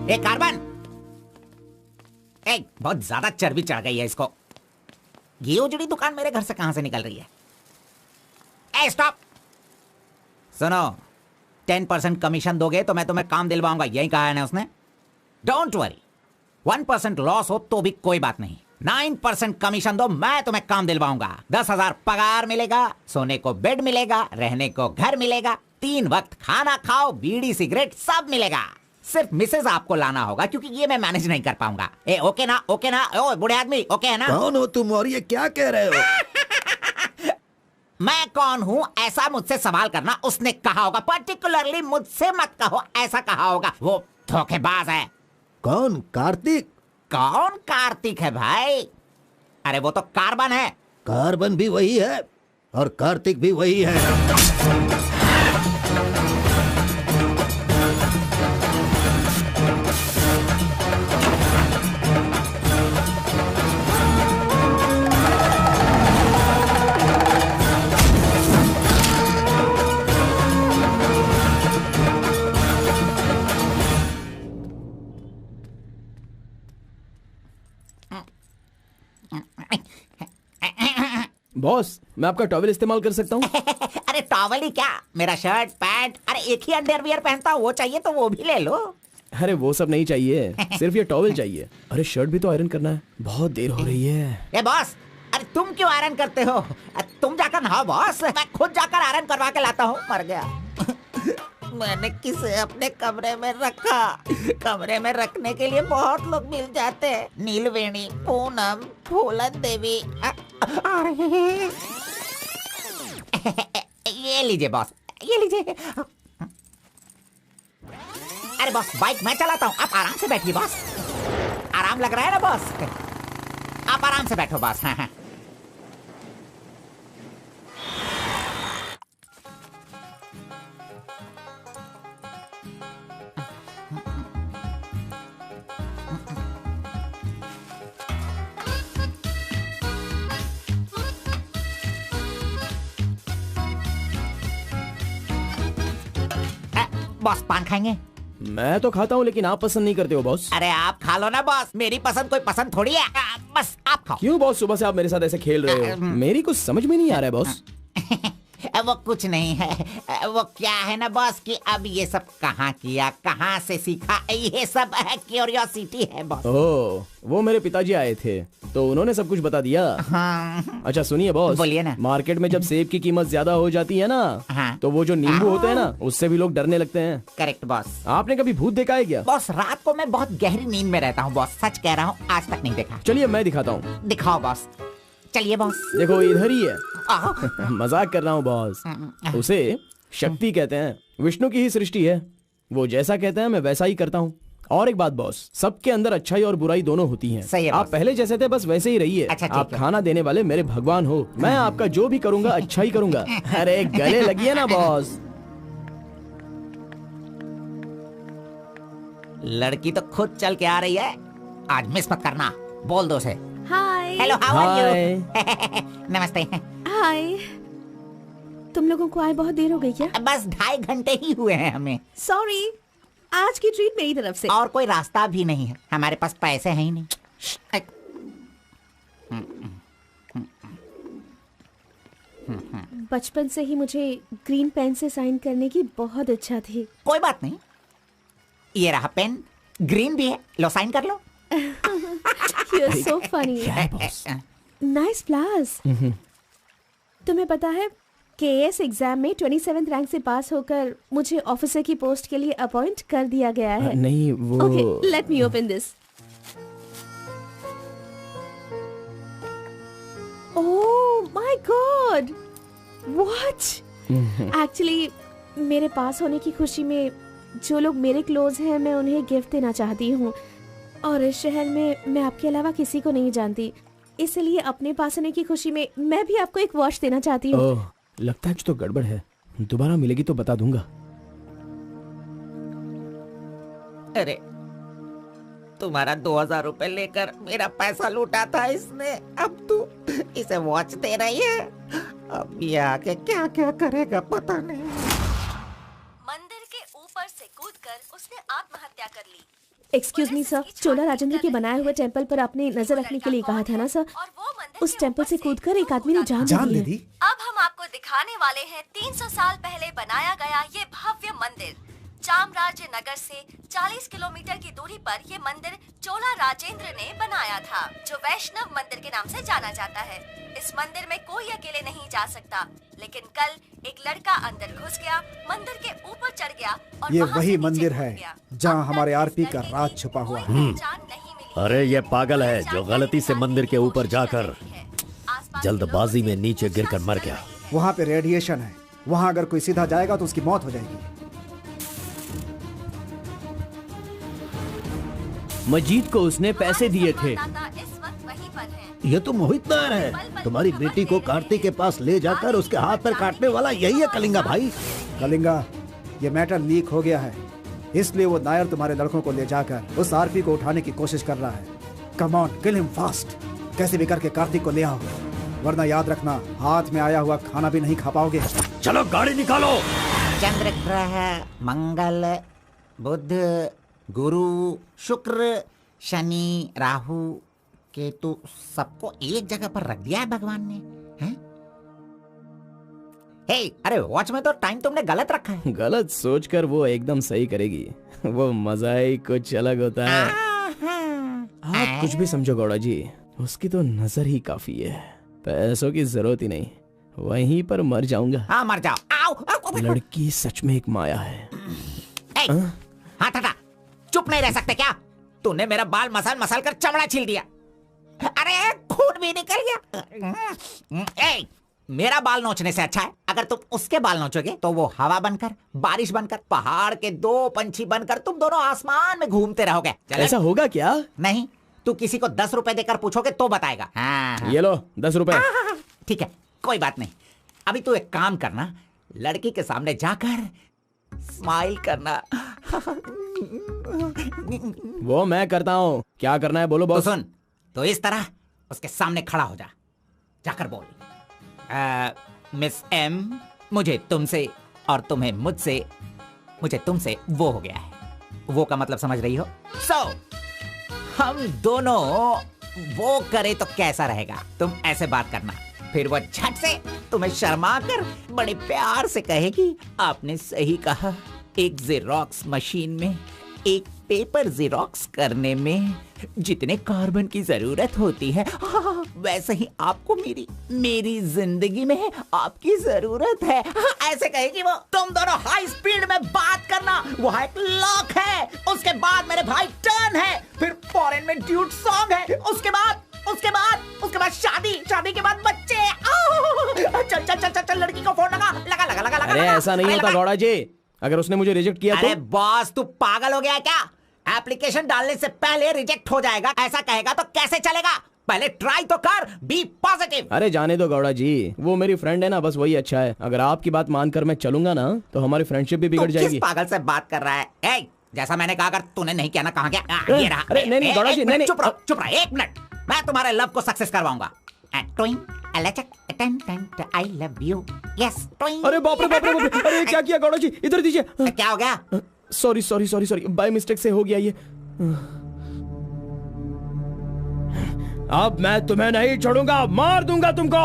ए कार्बन, बहुत ज्यादा चर्बी चढ़ गई है इसको। ये उजड़ी दुकान मेरे घर से कहां से निकल रही है? ए स्टॉप, सुनो, 10% कमीशन दोगे तो मैं तुम्हें काम दिलवाऊंगा, यही कहा है ना उसने। डोंट वरी, 1% लॉस हो तो भी कोई बात नहीं, 9% कमीशन दो, मैं तुम्हें काम दिलवाऊंगा। 10,000 पगार मिलेगा, सोने को बेड मिलेगा, रहने को घर मिलेगा, 3 वक्त खाना खाओ, बीड़ी सिगरेट सब मिलेगा। सिर्फ मिसेज आपको लाना होगा क्योंकि ये मैं मैनेज नहीं कर पाऊंगा। ए ओके ना? ओके ना? ओ बूढ़े आदमी, ओके है ना? कौन हो तुम और ये क्या कह रहे हो? मैं कौन हूँ ऐसा मुझसे सवाल करना उसने कहा होगा। पर्टिकुलरली मुझसे मत कहो, ऐसा कहा होगा। वो धोखेबाज है। कौन? कार्तिक? कौन कार्तिक है भाई? अरे वो तो कार्बन है। कार्बन भी वही है और कार्तिक भी वही है। बॉस, मैं आपका टॉवल इस्तेमाल कर सकता हूँ? अरे टॉवल ही क्या, मेरा शर्ट पैंट, अरे एक ही अंडरवियर पहनता हूँ, वो चाहिए तो वो भी ले लो। अरे वो सब नहीं चाहिए, सिर्फ ये टॉवल चाहिए। अरे शर्ट भी तो आयरन करना है, बहुत देर हो रही है। ए बॉस, अरे तुम क्यों आयरन करते हो? तुम जाकर नहाओ बॉस, मैं खुद जाकर आयरन करवा के लाता हूँ। मर गया। मैंने किसे अपने कमरे में रखा? कमरे में रखने के लिए बहुत लोग मिल जाते हैं। नीलवेणी, पूनम, फूलन देवी। ये लीजिए बॉस, ये लीजिए। अरे बॉस, बाइक मैं चलाता हूँ, आप आराम से बैठिए बॉस। आराम लग रहा है ना बॉस? आप आराम से बैठो बॉस। हाँ। बॉस पान खाएंगे? मैं तो खाता हूँ लेकिन आप पसंद नहीं करते हो बॉस। अरे आप खा लो ना बॉस, मेरी पसंद कोई पसंद थोड़ी है। बस आप खाओ। क्यों बॉस, सुबह से आप मेरे साथ ऐसे खेल रहे हो? मेरी कुछ समझ में नहीं आ रहा है बॉस। वो कुछ नहीं है, वो क्या है ना बॉस कि अब ये सब कहाँ किया, कहाँ से सीखा, ये सब क्यूरियोसिटी है बॉस। ओह, वो मेरे पिताजी आए थे तो उन्होंने सब कुछ बता दिया। हाँ। अच्छा सुनिए बॉस, बोलिए ना। मार्केट में जब सेब की कीमत ज्यादा हो जाती है ना, हाँ। तो वो जो नींबू होते हैं ना, उससे भी लोग डरने लगते हैं। Correct boss. आपने कभी भूत देखा है क्या? बॉस रात को मैं बहुत गहरी नींद में रहता हूँ बॉस, सच कह रहा हूँ, आज तक नहीं देखा। चलिए मैं दिखाता हूँ। दिखाओ बॉस। चलिए बॉस। देखो इधर ही है। मजाक कर रहा हूँ बॉस। उसे शक्ति कहते हैं, विष्णु की ही सृष्टि है। वो जैसा कहते हैं मैं वैसा ही करता हूँ। और एक बात बॉस, सबके अंदर अच्छाई और बुराई दोनों होती हैं। सही है आप बॉस। पहले जैसे थे बस वैसे ही रहिए। अच्छा, ठीक आप है। खाना देने वाले मेरे भगवान हो, मैं आपका जो भी करूंगा अच्छा ही करूंगा। अरे गले लगिए ना बॉस। लड़की तो खुद चल के आ रही है, आज मिस मत करना। बोल दो से hi. Hello, how are hi. You? नमस्ते। हाय। तुम लोगों को आए बहुत देर हो गई क्या? बस 2.5 घंटे ही हुए हैं हमें। सॉरी, आज की ट्रीट मेरी तरफ से। और कोई रास्ता भी नहीं है, हमारे पास पैसे हैं ही नहीं। बचपन से ही मुझे ग्रीन पेन से साइन करने की बहुत इच्छा थी। कोई बात नहीं, ये रहा पेन, ग्रीन भी है, लो साइन कर लो। You're so funny. Nice flowers. तुम्हें पता है केएस एग्जाम में 27th रैंक से पास होकर मुझे ऑफिसर की पोस्ट के लिए अपॉइंट कर दिया गया है। नहीं वो okay, let me open this. Oh my God, what? Actually मेरे पास होने की खुशी में जो लोग मेरे क्लोज हैं मैं उन्हें गिफ्ट देना चाहती हूँ, और इस शहर में मैं आपके अलावा किसी को नहीं जानती, इसलिए अपने पास होने की खुशी में मैं भी आपको एक वॉच देना चाहती हूँ। ओह, लगता है कुछ तो गड़बड़ है, दोबारा मिलेगी तो बता दूंगा। अरे तुम्हारा 2000 रुपए लेकर मेरा पैसा लूटा था इसने, अब तू इसे वॉच दे रही है। अब ये आके क्या क्या करेगा पता नहीं। मंदिर के ऊपर से कूदकर उसने आत्महत्या कर ली। एक्सक्यूज मी सर, चोला राजेंद्र के बनाए हुए टेंपल पर आपने नजर रखने के लिए कहा था ना सर? उस टेंपल से कूदकर एक आदमी ने जान दे दी। अब हम आपको दिखाने वाले हैं 300 साल पहले बनाया गया ये भव्य मंदिर। चामराज नगर से 40 किलोमीटर की दूरी पर ये मंदिर चोला राजेंद्र ने बनाया था, जो वैष्णव मंदिर के नाम से जाना जाता है। इस मंदिर में कोई अकेले नहीं जा सकता, लेकिन कल एक लड़का अंदर घुस गया, मंदिर के ऊपर चढ़ गया और ये वहाँ वही से मंदिर नीचे है कूद गया। जहाँ अब तक हमारे इस आरपी का लड़के राज की छुपा हुआ कोई है। पहचान नहीं मिली। अरे ये पागल है जो गलती से मंदिर के ऊपर जाकर जल्दबाजी में नीचे गिरकर मर गया। वहाँ पे रेडिएशन है, वहाँ अगर कोई सीधा जाएगा तो उसकी मौत हो जाएगी। मजीद को उसने पैसे दिए थे। इस वक्त वहीं पर है। ये तो मोहित नायर है, तुम्हारी बेटी को कार्तिक के पास ले जाकर उसके हाथ पर काटने वाला यही है कलिंगा भाई। कलिंगा, ये मैटर लीक हो गया है, इसलिए वो नायर तुम्हारे लड़कों को ले जाकर उस आरपी को उठाने की कोशिश कर रहा है। Come on, kill him fast, कैसे भी करके कार्तिक को ले आओ, वरना याद रखना हाथ में आया हुआ खाना भी नहीं खा पाओगे। चलो गाड़ी निकालो। चंद्र ग्रह, मंगल, बुध, गुरु, शुक्र, शनि, राहु, केतु, सबको एक जगह पर रख दिया है भगवान ने, हैं? हे, अरे वॉच में तो टाइम तुमने गलत रखा है। गलत सोचकर वो एकदम सही करेगी, वो मजा ही कुछ अलग होता है। आप कुछ भी समझो गौड़ा जी, उसकी तो नजर ही काफी है, पैसों की जरूरत ही नहीं, वहीं पर मर जाऊंगा। हाँ मर जाओ। आओ, आओ, लड़की सच में एक माया है। हाँ टाटा, चुप नहीं रह सकते क्या? तूने मेरा बाल मसल मसल कर चमड़ा छील दिया, अरे खून भी निकल गया। ए, मेरा बाल नोचने से अच्छा है अगर तुम उसके बाल नोचोगे तो वो हवा बनकर, बारिश बनकर, पहाड़ के 2 पंछी बनकर तुम दोनों आसमान में घूमते रहोगे। ऐसा होगा क्या? नहीं, तू किसी को 10 रुपए देकर पूछोगे तो बताएगा। हाँ, ये लो 10 रुपए। ठीक है, कोई बात नहीं। अभी तू एक काम करना, लड़की के सामने जाकर स्माइल करना। वो मैं करता हूँ, क्या करना है बोलो बॉस। तो सुन, तो इस तरह उसके सामने खड़ा हो जा, जाकर बोल, मिस एम, मुझे तुमसे और तुम्हें मुझसे, मुझे तुमसे वो हो गया है। वो का मतलब समझ रही हो? हम दोनों वो करे तो कैसा रहेगा? तुम ऐसे बात करना, फिर वो झट से तुम्हें शर्मा कर बड़े प्यार से कहेगी, आपने सही कहा, एक जेरोक्स मशीन में एक पेपर जेरोक्स करने में जितने कार्बन की जरूरत होती है, वैसे ही आपको मेरी जिंदगी में आपकी जरूरत है। ऐसे कहेगी वो। तुम दोनों हाई स्पीड में बात करना, वहाँ एक लॉक है, उसके बाद मेरे भाई टर्न है, फिर फॉरेन में ड्यूट सॉन्ग है, उसके बाद शादी के बाद बच्चे। चल लड़की को फोन लगा। अरे ऐसा नहीं होता गौड़ा जी, अगर उसने मुझे रिजेक्ट किया तो। अरे बॉस, तू पागल हो गया है क्या? एप्लीकेशन डालने से पहले रिजेक्ट हो जाएगा, ऐसा कहेगा तो कैसे चलेगा? पहले ट्राई तो कर, बी पॉजिटिव। अरे जाने दो गौड़ा जी, वो मेरी फ्रेंड है ना, बस वही अच्छा है। अगर आपकी बात मानकर मैं चलूंगा ना तो हमारी फ्रेंडशिप भी बिगड़ जाएगी। किस पागल से बात कर रहा है? ए, जैसा मैंने कहा, अगर तूने नहीं किया ना, कहाँ गया? ये रहा। अरे नहीं गौड़ा जी, नहीं। चुप रहो, 1 मिनट, मैं तुम्हारे लव को सक्सेस करवाऊंगा। आई लव यू। यस। अरे बाप रे बाप रे बाप रे, अरे क्या किया गौड़ा जी, इधर दीजिए। क्या हो गया? Sorry sorry sorry sorry, by mistake से हो गया ये। अब मैं तुम्हें नहीं छोड़ूंगा, मार दूंगा तुमको।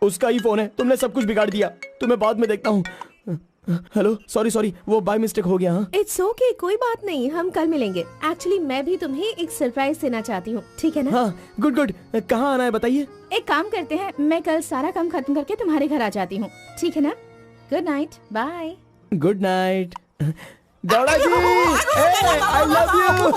उसका ही फोन है, तुमने सब कुछ बिगाड़ दिया। तुम्हें बाद में देखता हूँ। हेलो, सॉरी सॉरी, वो बाय मिस्टेक हो गया। हाँ इट्स ओके, कोई बात नहीं, हम कल मिलेंगे। एक्चुअली मैं भी तुम्हें एक सरप्राइज देना चाहती हूँ, ठीक है ना? हाँ गुड गुड, कहाँ आना है बताइए। एक काम करते हैं, मैं कल सारा काम खत्म करके तुम्हारे घर आ जाती हूँ, ठीक है ना? Good night, bye. Good night Gowda ji, I love you.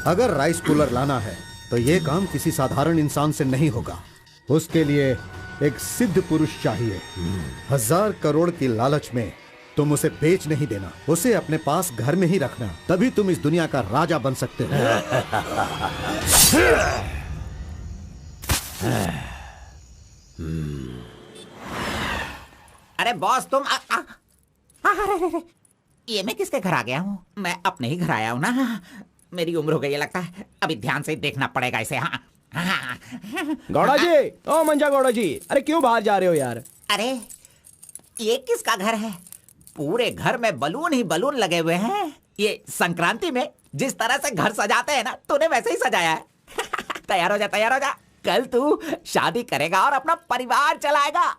अगर राइस कूलर लाना है तो यह काम किसी साधारण इंसान से नहीं होगा। उसके लिए एक सिद्ध पुरुष चाहिए। 1000 करोड़ की लालच में तुम उसे बेच नहीं देना, उसे अपने पास घर में ही रखना, तभी तुम इस दुनिया का राजा बन सकते हो। अरे बॉस तुम ये मैं किसके घर आ गया हूँ? मैं अपने ही घर आया हूँ ना। मेरी उम्र हो गई है लगता है, अभी ध्यान से देखना पड़ेगा इसे। हाँ गौड़ा जी, ओ मंजा गौड़ा जी, अरे क्यों बाहर जा रहे हो यार? अरे ये किसका घर है? पूरे घर में बलून ही बलून लगे हुए हैं। ये संक्रांति में जिस तरह से घर सजाते हैं ना, तूने वैसे ही सजाया है। तैयार हो जा, तैयार हो जा, कल तू शादी करेगा और अपना परिवार चलाएगा।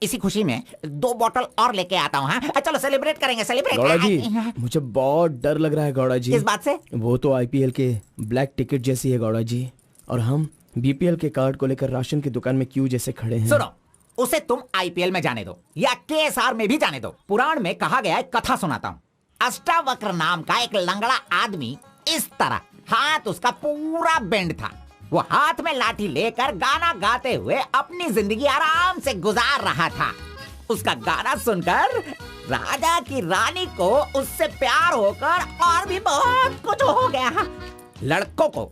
इसी खुशी में 2 बोतल और लेके आता हूँ। हाँ चलो सेलिब्रेट करेंगे, सेलिब्रेट। गौड़ा जी मुझे बहुत डर लग रहा है गौड़ा जी। किस बात से? वो तो आईपीएल के ब्लैक टिकट जैसी है गौड़ा जी, और हम बीपीएल के कार्ड को लेकर राशन की दुकान में क्यों जैसे खड़े हैं। सुनो, उसे तुम आईपीएल में जाने दो या केएसआर में भी जाने दो। पुराण में कहा गया है, कथा सुनाता हूँ। अष्टावक्र नाम का एक लंगड़ा आदमी, इस तरह हाथ उसका पूरा बेंड था। वो हाथ में लाठी लेकर गाना गाते हुए अपनी जिंदगी आराम से गुजार रहा था। उसका गाना सुनकर राजा की रानी को उससे प्यार होकर और भी बहुत कुछ हो गया। लड़कों को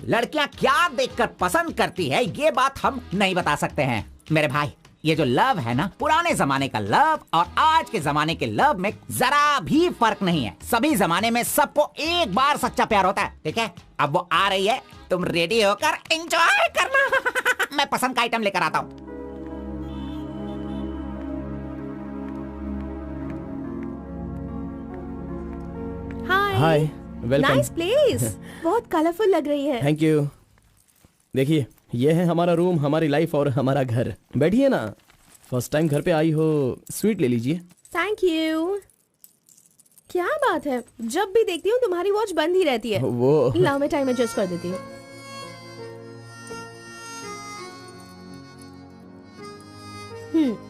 लड़कियां क्या देखकर पसंद करती है, ये बात हम नहीं बता सकते हैं मेरे भाई। ये जो लव है ना, पुराने जमाने का लव और आज के जमाने के लव में जरा भी फर्क नहीं है। सभी जमाने में सबको एक बार सच्चा प्यार होता है, ठीक है? अब वो आ रही है, तुम रेडी होकर एंजॉय करना। मैं पसंद का आइटम लेकर आता हूँ। हाय, वेलकम। नाइस प्लेस, बहुत कलरफुल लग रही है। Thank you. देखिए, ये है हमारा रूम, हमारी लाइफ और हमारा घर। बैठिए ना, फर्स्ट टाइम घर पे आई हो, स्वीट ले लीजिए। Thank you. क्या बात है, जब भी देखती हूँ तुम्हारी वॉच बंद ही रहती है। वो लाओ मैं टाइम एडजस्ट कर देती हूँ।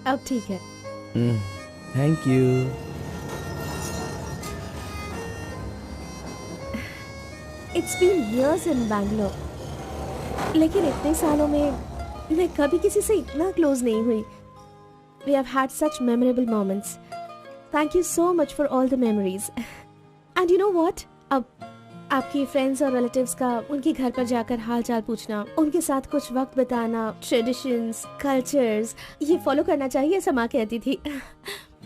अब ठीक है। Thank you. It's been years in Bangalore, लेकिन इतने सालों में मैं कभी किसी से इतना क्लोज नहीं हुई। We have had such memorable moments. Thank you so much for all the memories. And you know what? अब आपके फ्रेंड्स और रिलेटिव्स का उनके घर पर जाकर हाल चाल पूछना, उनके साथ कुछ वक्त बिताना, ट्रेडिशंस, कल्चर्स, ये फॉलो करना चाहिए, ऐसा माँ कहती थी।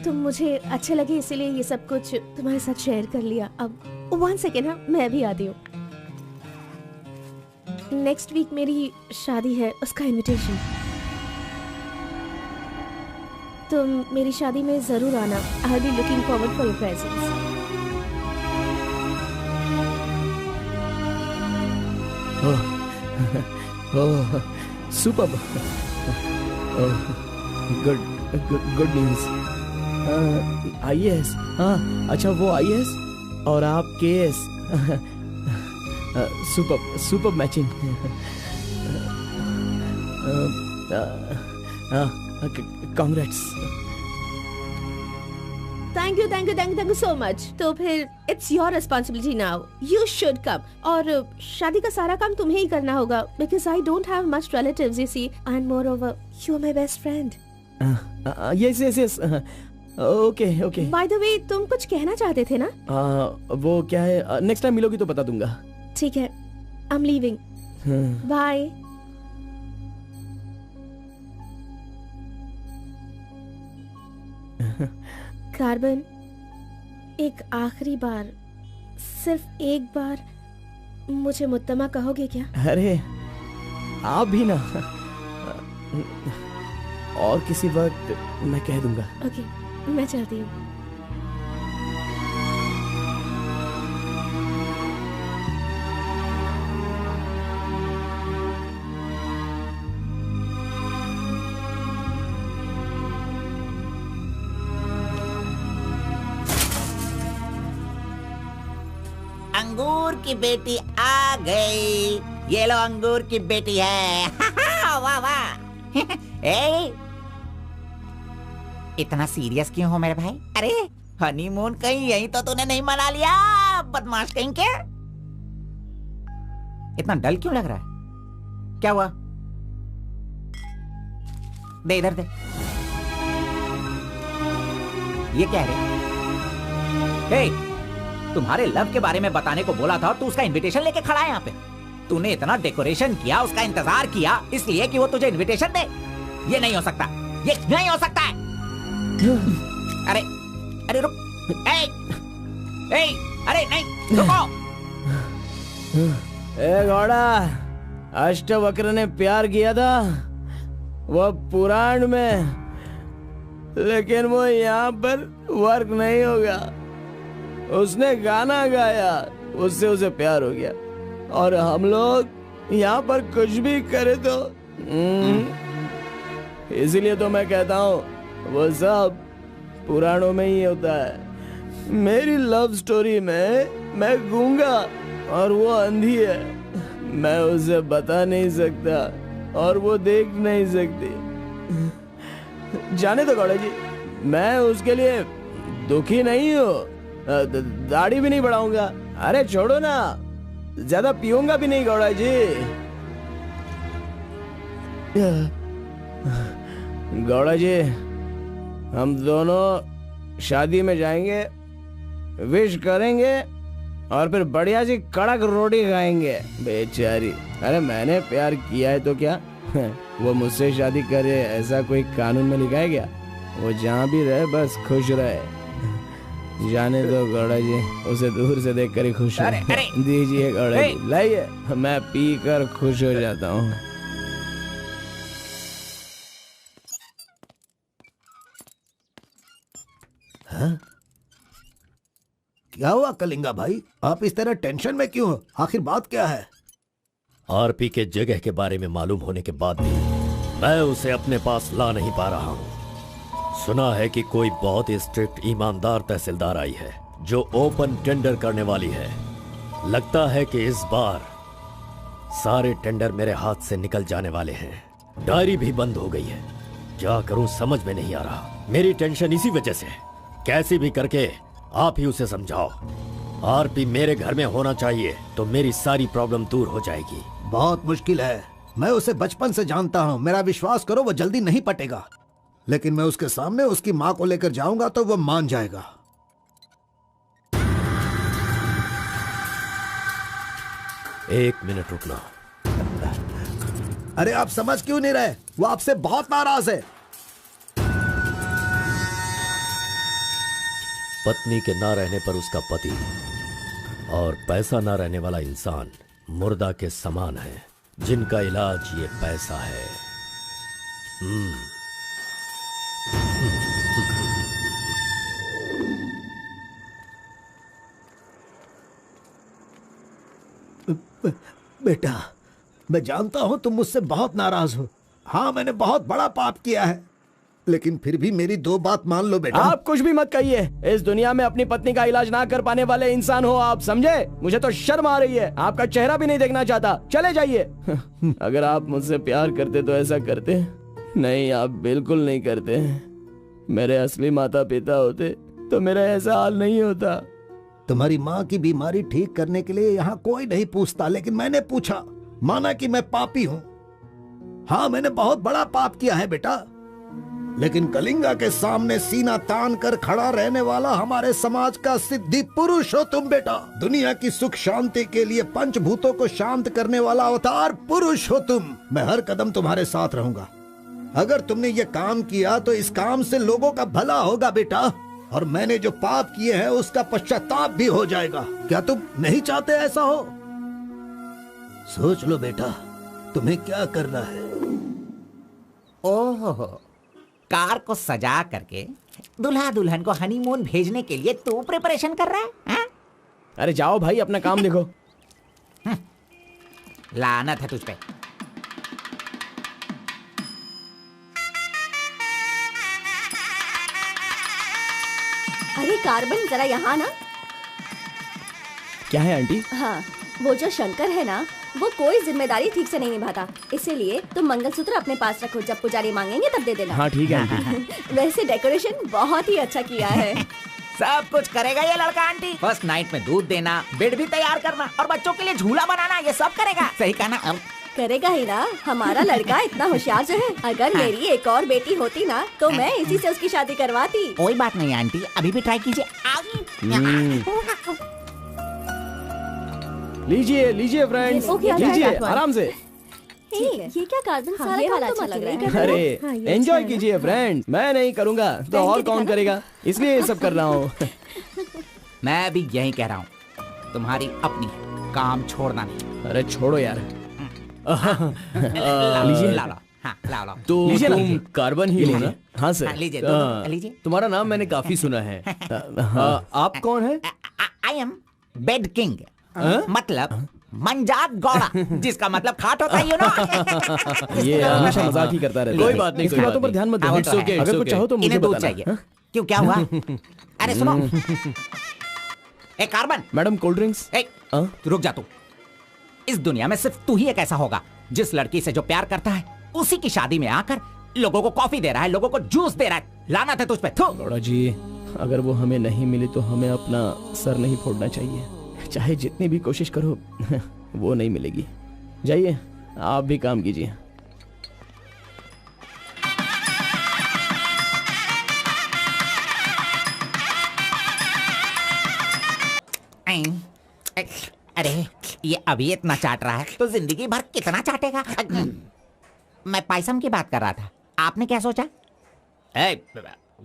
तो मुझे अच्छे लगे, इसीलिए ये सब कुछ तुम्हारे साथ शेयर कर लिया। अब 1 सेकेंड, हाँ मैं भी आती हूँ। नेक्स्ट वीक मेरी शादी है, उसका इनविटेशन। तुम मेरी शादी में जरूर आना। I will be looking forward for your presence. Oh, superb. Good news. IAS, हाँ अच्छा वो IAS और आप KS। Super matching. Congrats. Thank you so much. तो फिर it's your responsibility now, you should come. और शादी का सारा काम तुम्हें ही करना होगा, because I don't have much relatives you see, and moreover you are my best friend. Yes okay. Bye the वे तुम कुछ कहना चाहते थे ना? वो क्या है, नेक्स्ट टाइम मिलोगी तो बता दूंगा। ठीक है, I am leaving, bye. Carbon, एक आखिरी बार, सिर्फ एक बार मुझे मुत्तमा कहोगे क्या? अरे आप भी ना, और किसी वक्त मैं कह दूंगा। ओके, मैं चलती हूँ। अंगूर की बेटी आ गई। ये लो अंगूर की बेटी है। वाह वाह। ए, इतना सीरियस क्यों हो मेरे भाई? अरे हनीमून कहीं यहीं तो तूने नहीं मना लिया, बदमाश कहीं के। इतना डल क्यों लग रहा है? क्या हुआ? दे इधर दे। ये क्या है? हे, तुम्हारे लव के बारे में बताने को बोला था और तू उसका इनविटेशन लेके खड़ा है यहाँ पे। तूने इतना डेकोरेशन किया, उसका इंतजार किया इसलिए कि वो तुझे इनविटेशन दे। ये नहीं हो सकता, ये नहीं हो सकता है। अरे अरे रुक, अरे नहीं रुको। ए घोड़ा, अष्टवक्र ने प्यार किया था वो पुराण में, लेकिन वो यहाँ पर वर्क नहीं होगा। उसने गाना गाया, उससे उसे प्यार हो गया, और हम लोग यहाँ पर कुछ भी करे तो इसीलिए तो मैं कहता हूँ वो सब पुराणों में ही होता है। मेरी लव स्टोरी में मैं गूंगा और वो अंधी है। मैं उसे बता नहीं सकता और वो देख नहीं सकती। जाने दो गौड़ा जी, मैं उसके लिए दुखी नहीं हूँ, दाढ़ी भी नहीं बढ़ाऊंगा। अरे छोड़ो ना, ज्यादा पीऊंगा भी नहीं गौड़ा जी। गौड़ा जी, हम दोनों शादी में जाएंगे, विश करेंगे और फिर बढ़िया सी कड़क रोटी खाएंगे। बेचारी, अरे मैंने प्यार किया है तो क्या वो मुझसे शादी करे ऐसा कोई कानून में लिखा है क्या? वो जहाँ भी रहे बस खुश रहे। जाने दो गौड़ा जी, उसे दूर से देखकर ही खुश हो। दीजिए गौड़ा जी, लाइए, मैं पी कर खुश हो जाता हूँ। हाँ? क्या हुआ कलिंगा भाई, आप इस तरह टेंशन में क्यों हो? आखिर बात क्या है? आरपी के जगह के बारे में मालूम होने के बाद भी मैं उसे अपने पास ला नहीं पा रहा हूँ। सुना है कि कोई बहुत ही स्ट्रिक्ट ईमानदार तहसीलदार आई है जो ओपन टेंडर करने वाली है। लगता है कि इस बार सारे टेंडर मेरे हाथ से निकल जाने वाले हैं। डायरी भी बंद हो गई है, क्या करूं समझ में नहीं आ रहा। मेरी टेंशन इसी वजह से है। कैसे भी करके आप ही उसे समझाओ। आरपी मेरे घर में होना चाहिए तो मेरी सारी प्रॉब्लम दूर हो जाएगी। बहुत मुश्किल है, मैं उसे बचपन से जानता हूँ। मेरा विश्वास करो, वो जल्दी नहीं पटेगा, लेकिन मैं उसके सामने उसकी माँ को लेकर जाऊंगा तो वो मान जाएगा। एक मिनट रुकना। अरे आप समझ क्यों नहीं रहे? वो आपसे बहुत नाराज है। पत्नी के ना रहने पर उसका पति और पैसा ना रहने वाला इंसान मुर्दा के समान है, जिनका इलाज ये पैसा है। बेटा, मैं जानता हूं तुम मुझसे बहुत नाराज हो। हाँ, मैंने बहुत बड़ा पाप किया है, लेकिन फिर भी मेरी 2 बात मान लो बेटा। आप कुछ भी मत कहिए। इस दुनिया में अपनी पत्नी का इलाज ना कर पाने वाले इंसान हो आप, समझे? मुझे तो शर्म आ रही है, आपका चेहरा भी नहीं देखना चाहता। चले जाइए। अगर आप मुझसे प्यार करते तो ऐसा करते? नहीं, आप बिल्कुल नहीं करते। मेरे असली माता पिता होते तो मेरा ऐसा हाल नहीं होता। तुम्हारी माँ की बीमारी ठीक करने के लिए यहाँ कोई नहीं पूछता, लेकिन मैंने पूछा। माना कि मैं पापी हूँ। हाँ, मैंने बहुत बड़ा पाप किया है बेटा, लेकिन कलिंगा के सामने सीना तान कर खड़ा रहने वाला हमारे समाज का सिद्धि पुरुष हो तुम बेटा। दुनिया की सुख शांति के लिए पंचभूतों को शांत करने वाला अवतार पुरुष हो तुम। मैं हर कदम तुम्हारे साथ रहूंगा। अगर तुमने ये काम किया तो इस काम से लोगों का भला होगा बेटा, और मैंने जो पाप किए हैं उसका पश्चाताप भी हो जाएगा। क्या तुम नहीं चाहते ऐसा हो? सोच लो बेटा, तुम्हें क्या करना है। ओहो, कार को सजा करके दुल्हा दुल्हन को हनीमून भेजने के लिए तू प्रिपरेशन कर रहा है, हा? अरे जाओ भाई, अपना काम देखो। लानत है तुझ पे। अरे कार्बन, जरा यहाँ ना। क्या है आंटी? हाँ, वो जो शंकर है ना, वो कोई जिम्मेदारी ठीक से नहीं निभाता। इसीलिए तुम मंगलसूत्र अपने पास रखो, जब पुजारी मांगेंगे तब दे देना। हाँ ठीक है आंटी। वैसे डेकोरेशन बहुत ही अच्छा किया है। सब कुछ करेगा ये लड़का आंटी। फर्स्ट नाइट में दूध देना, बेड भी तैयार करना और बच्चों के लिए झूला बनाना, ये सब करेगा। सही कहा ना? करेगा ही ना, हमारा लड़का इतना होशियार जो है। अगर मेरी एक और बेटी होती ना तो मैं इसी से उसकी शादी करवाती। कोई बात नहीं आंटी, अभी भी ट्राई कीजिए। लीजिए लीजिए फ्रेंड्स, लीजिए आराम से। ये क्या कार्बन, सारा ये काम वाला तुम अच्छा अकेले लग ही रहा कर है। रहे हो। अरे एंजॉय कीजिए फ्रेंड्स, मैं नहीं करूँगा तो और कौन करेगा, इसलिए ये सब कर रहा हूँ। मैं भी यही कह रहा हूँ, तुम्हारी अपनी काम छोड़ना नहीं। अरे छोड़ो यार। लीजिए, ला लो। हाँ, ला लो। तो लीजिए ना। तुम कार्बन ही हो ना? हाँ सर। हाँ, लीजिए, दो, लीजिए। तुम्हारा नाम मैंने काफी सुना है। आप कौन है? आई एम बेड किंग, मतलब मंजात गौड़ा, जिसका मतलब खाट होता है, यू नो। ये हमेशा मजाक ही करता रहता है। कोई बात नहीं, इसकी कोई बातों बात पर ध्यान मत नहीं। दो। It's okay, अगर कुछ चाहो तो मुझे इन्हें दूध बताना। चाहिए। क्यों, क्या हुआ? अरे सुनो, ए कार्बन, मैडम कोल्ड ड्रिंक्स। ए रुक जा तू। इस दुनिया में सिर्फ तू ही एक ऐसा होगा जिस लड़की से जो प्यार करता है उसी की शादी में आकर लोगों को कॉफी दे रहा है, लोगों को जूस दे रहा है। लानत है तुझ पे। थू। गौड़ा जी, अगर वो हमें नहीं मिली तो हमें अपना सर नहीं फोड़ना चाहिए। चाहे जितनी भी कोशिश करो वो नहीं मिलेगी। जाइए, आप भी काम कीजिए। अरे ये अभी इतना चाट रहा है तो जिंदगी भर कितना चाटेगा। मैं पायसम की बात कर रहा था, आपने क्या सोचा?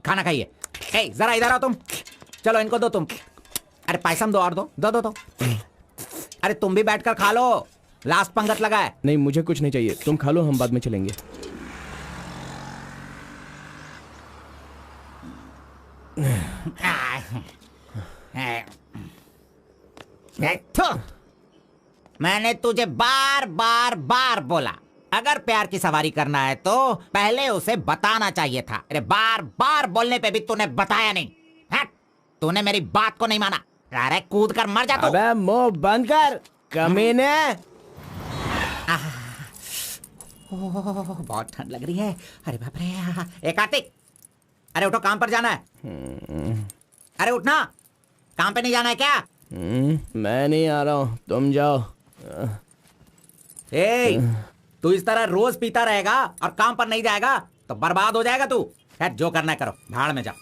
खाना खाइए। जरा इधर आओ तुम। चलो इनको दो तुम। अरे पायसम दो और दो दो दो दो। अरे तुम भी बैठकर खा लो, लास्ट पंगत लगा है। नहीं, मुझे कुछ नहीं चाहिए, तुम खा लो, हम बाद में चलेंगे। मैंने तुझे बार बार बार बोला, अगर प्यार की सवारी करना है तो पहले उसे बताना चाहिए था। अरे बार बार बोलने पे भी तूने बताया नहीं। हट, तूने मेरी बात को नहीं माना। अरे कूद कर मर जा तू। अबे मुंह बंद कर कमीने। बहुत ठंड लग रही है। अरे बाप रे। कार्तिक, अरे उठो, काम पर जाना है। अरे उठना, काम पे नहीं जाना है क्या? मैं नहीं आ रहा हूँ, तुम जाओ। तू इस तरह रोज पीता रहेगा और काम पर नहीं जाएगा तो बर्बाद हो जाएगा तू। खैर जो करना है करो, भाड़ में जाओ।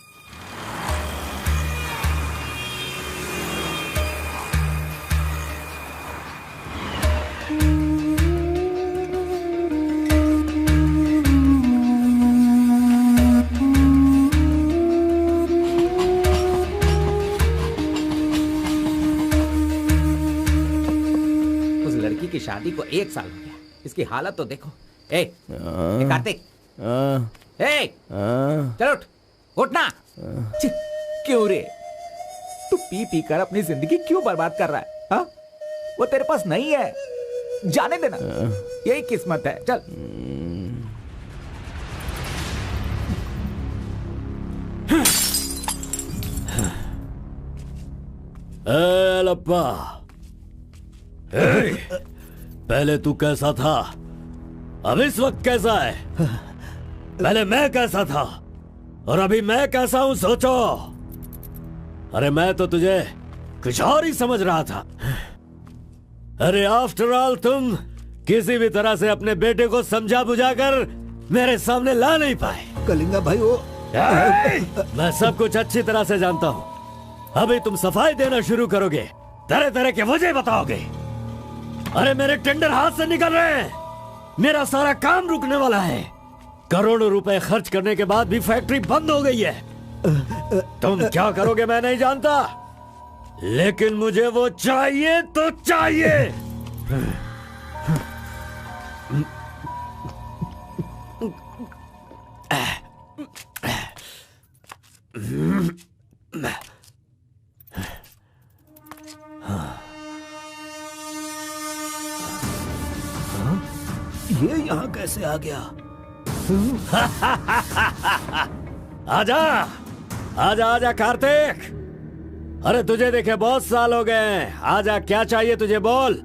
की शादी को 1 साल हो गया, इसकी हालत तो देखो। कार्तिक, चलो उठ, उठना। क्यों रे, तू पी पी कर अपनी जिंदगी क्यों बर्बाद कर रहा है? हा? वो तेरे पास नहीं है, जाने देना, यही किस्मत है। चल लप्पा, पहले तू कैसा था, अब इस वक्त कैसा है? पहले मैं कैसा था और अभी मैं कैसा हूं, सोचो। अरे मैं तो तुझे कुछ और ही समझ रहा था। अरे आफ्टर ऑल तुम किसी भी तरह से अपने बेटे को समझा बुझाकर मेरे सामने ला नहीं पाए। कलिंगा भाई वो मैं सब कुछ अच्छी तरह से जानता हूँ। अभी तुम सफाई देना शुरू करोगे, तरह तरह के वजह बताओगे। अरे मेरे टेंडर हाथ से निकल रहे हैं, मेरा सारा काम रुकने वाला है। करोड़ों रुपए खर्च करने के बाद भी फैक्ट्री बंद हो गई है। तुम क्या करोगे मैं नहीं जानता, लेकिन मुझे वो चाहिए तो चाहिए। ये यहाँ कैसे आ गया? आजा आजा आजा कार्तिक। अरे तुझे देखे बहुत साल हो गए। आजा, क्या चाहिए तुझे, बोल।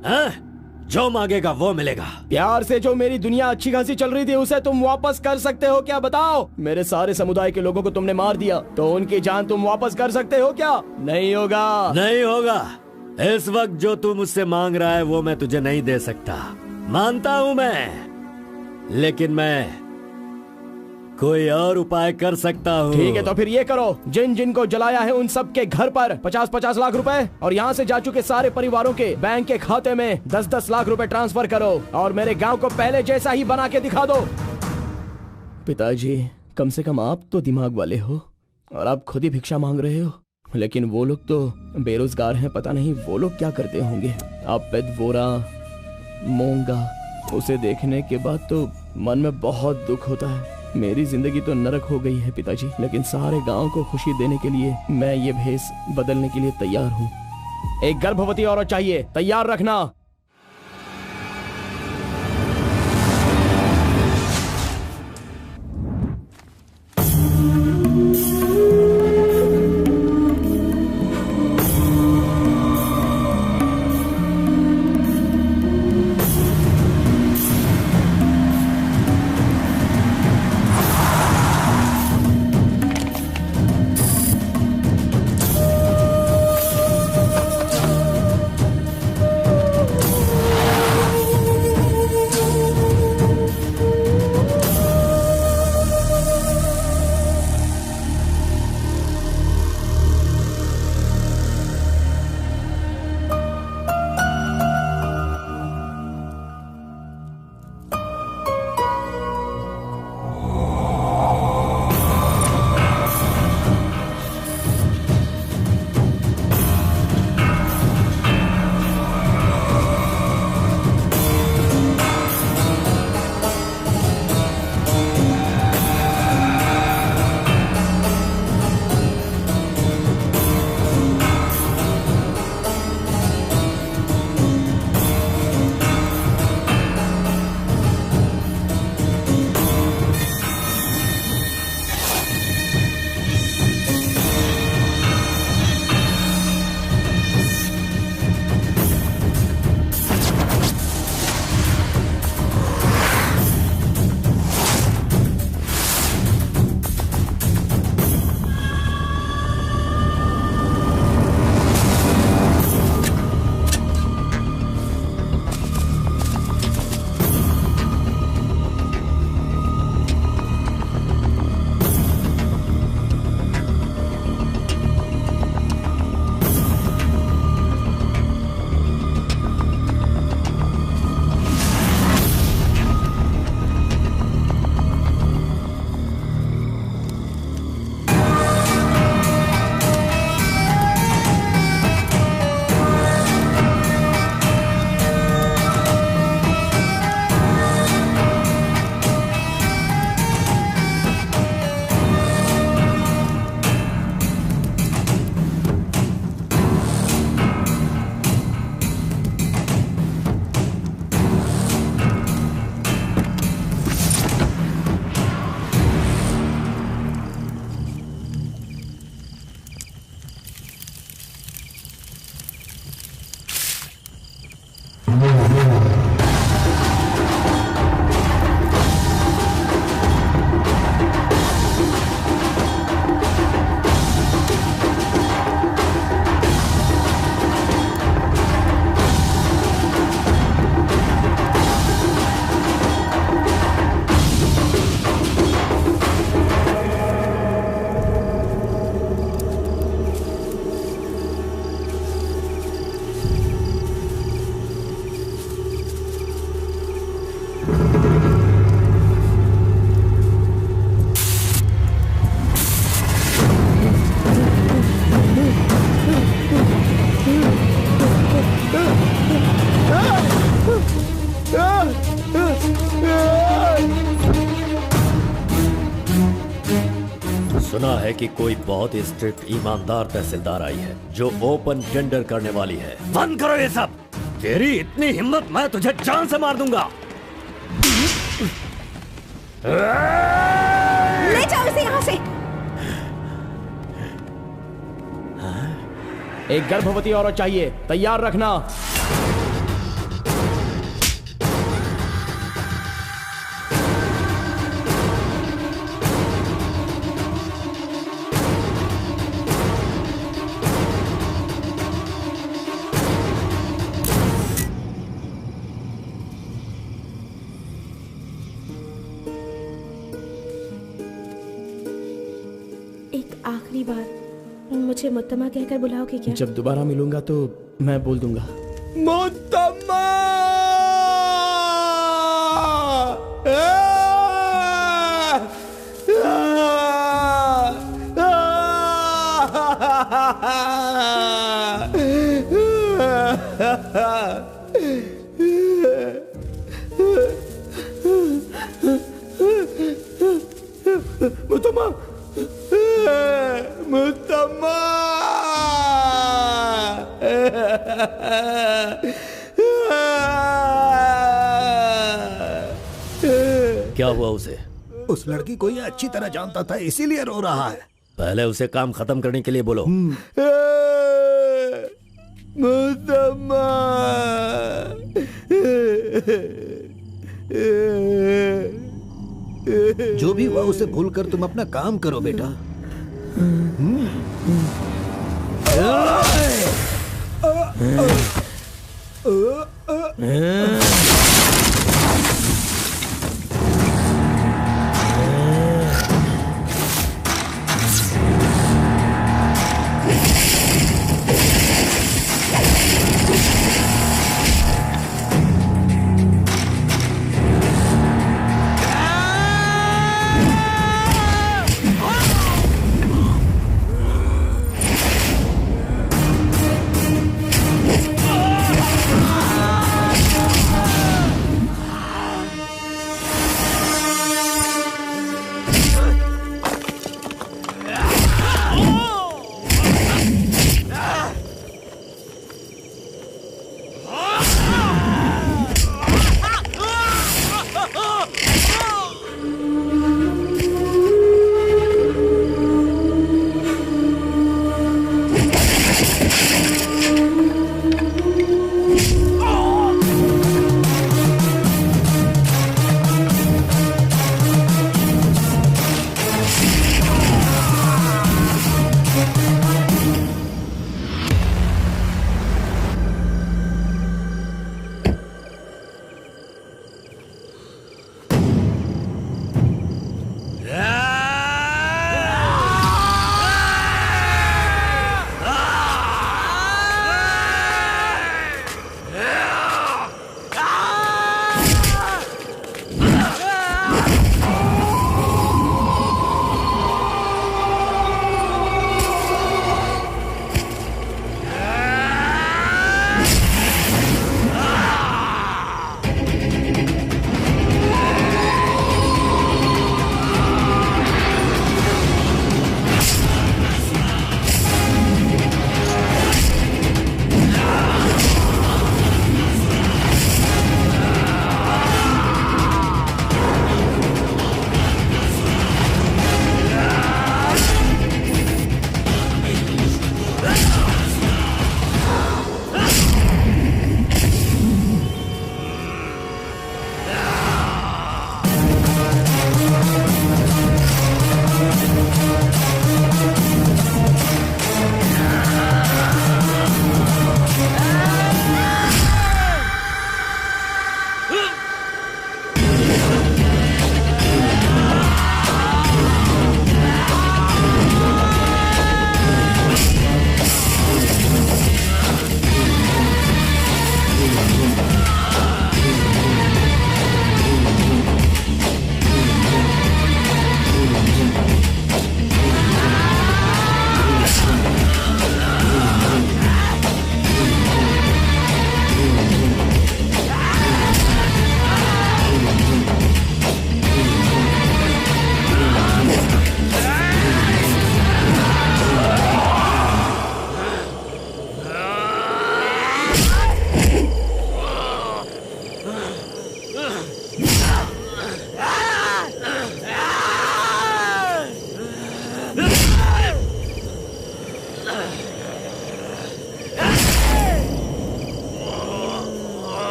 जो मांगेगा वो मिलेगा। प्यार से जो मेरी दुनिया अच्छी खासी चल रही थी उसे तुम वापस कर सकते हो क्या, बताओ? मेरे सारे समुदाय के लोगों को तुमने मार दिया, तो उनकी जान तुम वापस कर सकते हो क्या? नहीं होगा। नहीं होगा। इस वक्त जो तू मुझसे मांग रहा है वो मैं तुझे नहीं दे सकता, मानता हूं मैं, लेकिन मैं कोई और उपाय कर सकता हूँ। ठीक है, तो फिर ये करो, जिन जिन को जलाया है उन सब के घर पर 50-50 लाख रुपए और यहाँ से जा चुके सारे परिवारों के बैंक के खाते में 10-10 लाख रुपए ट्रांसफर करो और मेरे गांव को पहले जैसा ही बना के दिखा दो। पिताजी, कम से कम आप तो दिमाग वाले हो और आप खुद ही भिक्षा मांग रहे हो, लेकिन वो लोग तो बेरोजगार हैं, पता नहीं वो लोग क्या करते होंगे। आप पेदवोरा मोंगा, उसे देखने के बाद तो मन में बहुत दुख होता है। मेरी जिंदगी तो नरक हो गई है पिताजी, लेकिन सारे गांव को खुशी देने के लिए मैं ये भेष बदलने के लिए तैयार हूँ। एक गर्भवती औरत चाहिए, तैयार रखना। सुना है कि कोई बहुत ही स्ट्रिक्ट ईमानदार तहसीलदार आई है जो ओपन टेंडर करने वाली है। बंद करो ये सब। तेरी इतनी हिम्मत, मैं तुझे जान से मार दूंगा। ले जाओ इसे यहाँ से। एक गर्भवती औरत चाहिए, तैयार रखना। आखिरी बार मुझे मुत्तमा कहकर बुलाओगे क्या? जब दोबारा मिलूंगा तो मैं बोल दूंगा। मुत्तमा! मुत्तमा! मुत्तमा! क्या हुआ उसे? उस लड़की को ये अच्छी तरह जानता था, इसीलिए रो रहा है। पहले उसे काम खत्म करने के लिए बोलो। मुत्तमा! जो भी हुआ उसे भूलकर तुम अपना काम करो बेटा।